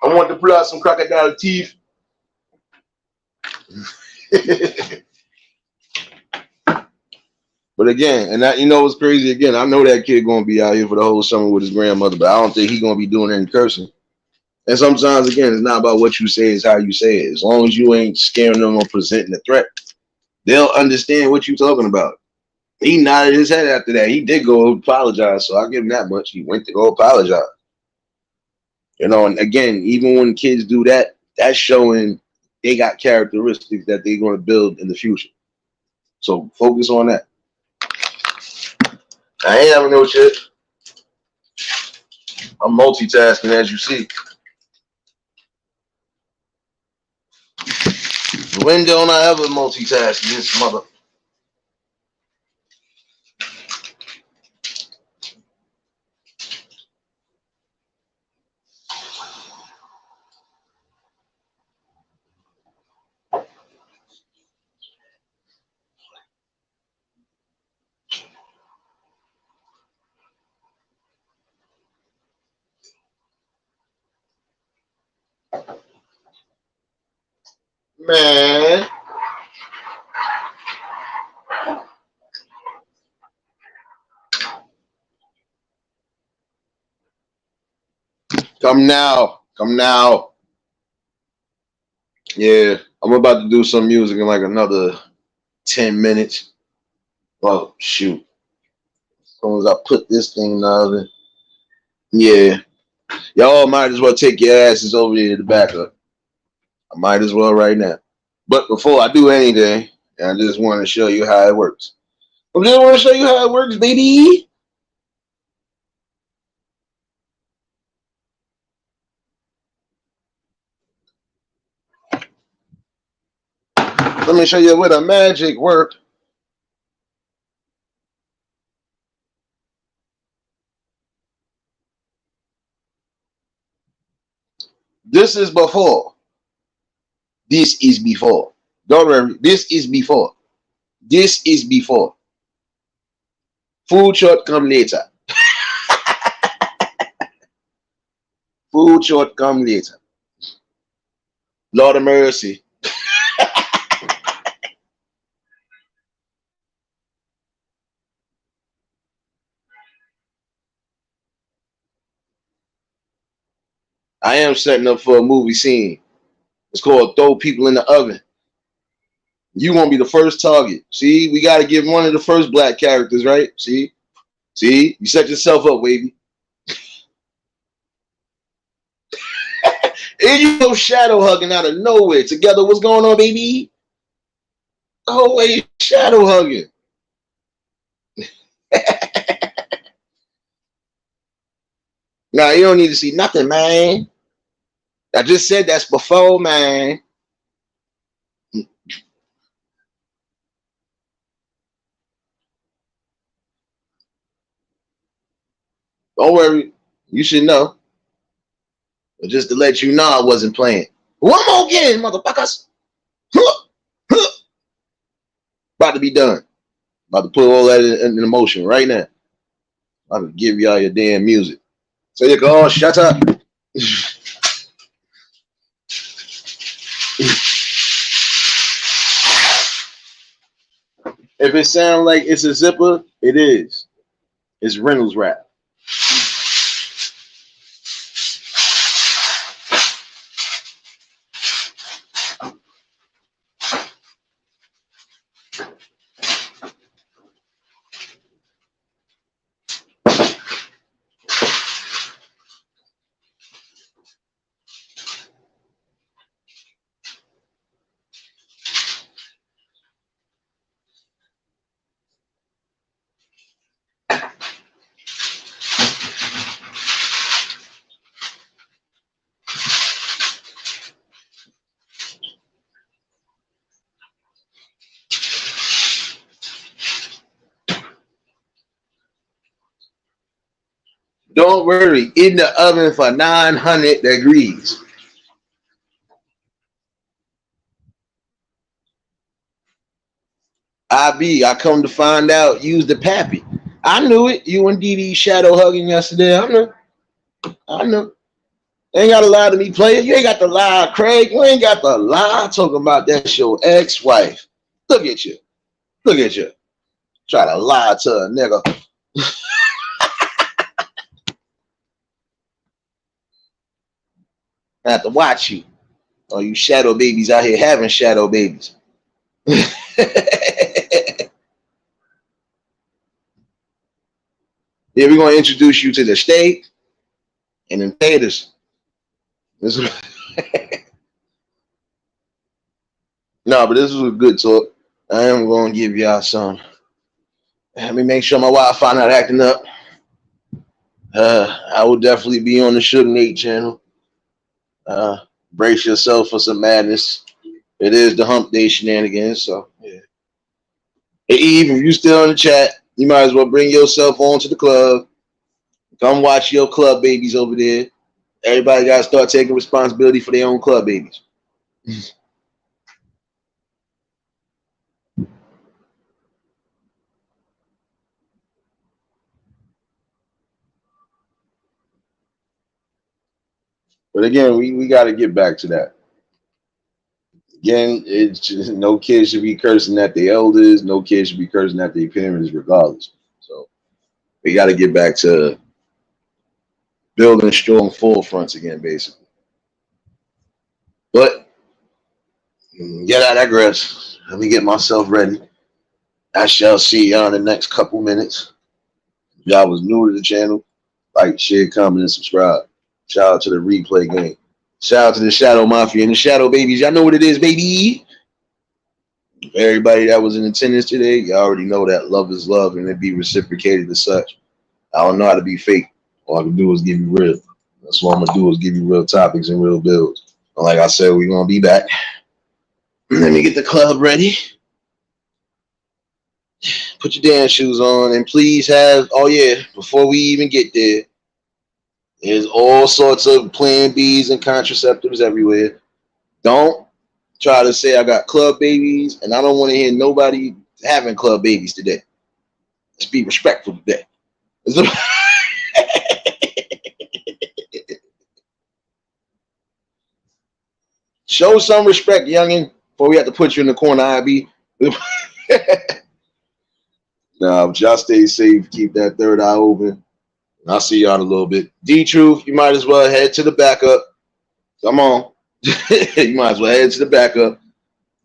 Speaker 1: I wanted to pull out some crocodile teeth. But again, and that, you know what's crazy again, I know that kid gonna be out here for the whole summer with his grandmother, but I don't think he gonna be doing any cursing. And sometimes again, it's not about what you say, it's how you say it. As long as you ain't scaring them or presenting a threat, they'll understand what you're talking about. He nodded his head after that. He did go apologize, so I'll give him that much. He went to go apologize. You know, and again, even when kids do that, that's showing they got characteristics that they're going to build in the future. So focus on that. I ain't having no shit. I'm multitasking, as you see. When don't I ever multitask this mother? Man. Come now. Come now. Yeah, I'm about to do some music in like another 10 minutes. Well, shoot. As soon as I put this thing in the oven. Yeah. Y'all might as well take your asses over there to the backup. I might as well right now. But before I do anything, I just want to show you how it works. I just want to show you how it works, baby. Let me show you what the magic work. This is before. This is before. Don't worry. This is before. This is before. Food short come later. Food short come later. Lord of mercy. I am setting up for a movie scene. It's called Throw People in the Oven. You won't be the first target. See, we got to give one of the first black characters, right? See, you set yourself up, baby. And you go shadow hugging out of nowhere. Together, what's going on, baby? The whole way shadow hugging. Nah, you don't need to see nothing, man. I just said that's before, man. Don't worry. You should know. But just to let you know I wasn't playing. One more game, motherfuckers. About to be done. About to put all that in motion right now. I'm going to give y'all your damn music. So you can all shut up. If it sounds like it's a zipper, it is. It's Reynolds wrap. Don't worry, in the oven for 900 degrees. I come to find out, use the pappy. I knew it. You and DD shadow hugging yesterday. I know. Ain't got to lie to me, player. You ain't got to lie, Craig. You ain't got to lie talking about that's your ex-wife. Look at you. Look at you. Try to lie to a nigga. I have to watch you. Oh, you shadow babies out here having shadow babies. Yeah, we're gonna introduce you to the steak and then taters. No, but this was a good talk. I am gonna give y'all some. Let me make sure my Wi-Fi not acting up. I will definitely be on the Suge Nate channel. Brace yourself for some madness. It is the hump day shenanigans, so yeah. Hey Eve, if you still in the chat, you might as well bring yourself on to the club. Come watch your club babies over there. Everybody got to start taking responsibility for their own club babies. But again, we got to get back to that. Again, it's just, no kids should be cursing at their elders. No kids should be cursing at their parents, regardless. So we got to get back to building strong forefronts again, basically. But get out of that grass. Let me get myself ready. I shall see y'all in the next couple minutes. If y'all was new to the channel, like, share, comment, and subscribe. Shout out to the replay game. Shout out to the Shadow Mafia and the Shadow Babies. Y'all know what it is, baby. Everybody that was in attendance today, you already know that love is love and it be reciprocated as such. I don't know how to be fake. All I can do is give you real. That's what I'm going to do is give you real topics and real builds. And like I said, we're going to be back. Let me get the club ready. Put your dance shoes on and please have, oh yeah, before we even get there, there's all sorts of plan Bs and contraceptives everywhere. Don't try to say I got club babies and I don't want to hear nobody having club babies today. Let's be respectful today. Show some respect, youngin', before we have to put you in the corner, IB. Nah, but y'all stay safe. Keep that third eye open. I'll see y'all in a little bit. D-Truth, you might as well head to the backup. Come on. You might as well head to the backup.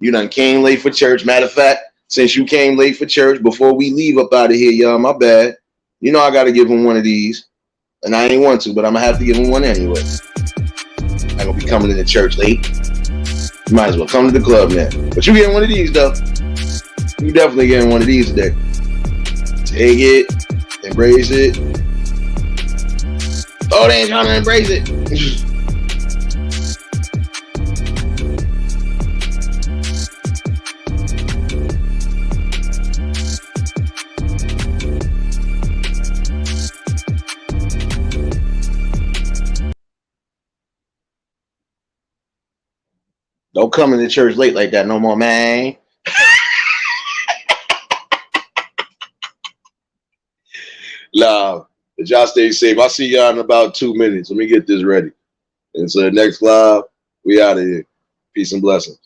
Speaker 1: You done came late for church. Matter of fact, since you came late for church, before we leave up out of here, y'all, my bad. You know I got to give him one of these. And I ain't want to, but I'm going to have to give him one anyway. I'm going to be coming to the church late. You might as well come to the club now. But you getting one of these, though. You definitely getting one of these today. Take it. Embrace it. Oh, they ain't trying to embrace it. Don't come into church late like that no more, man. Nah. But y'all stay safe. I'll see y'all in about 2 minutes. Let me get this ready. And so the next live, we out of here. Peace and blessings.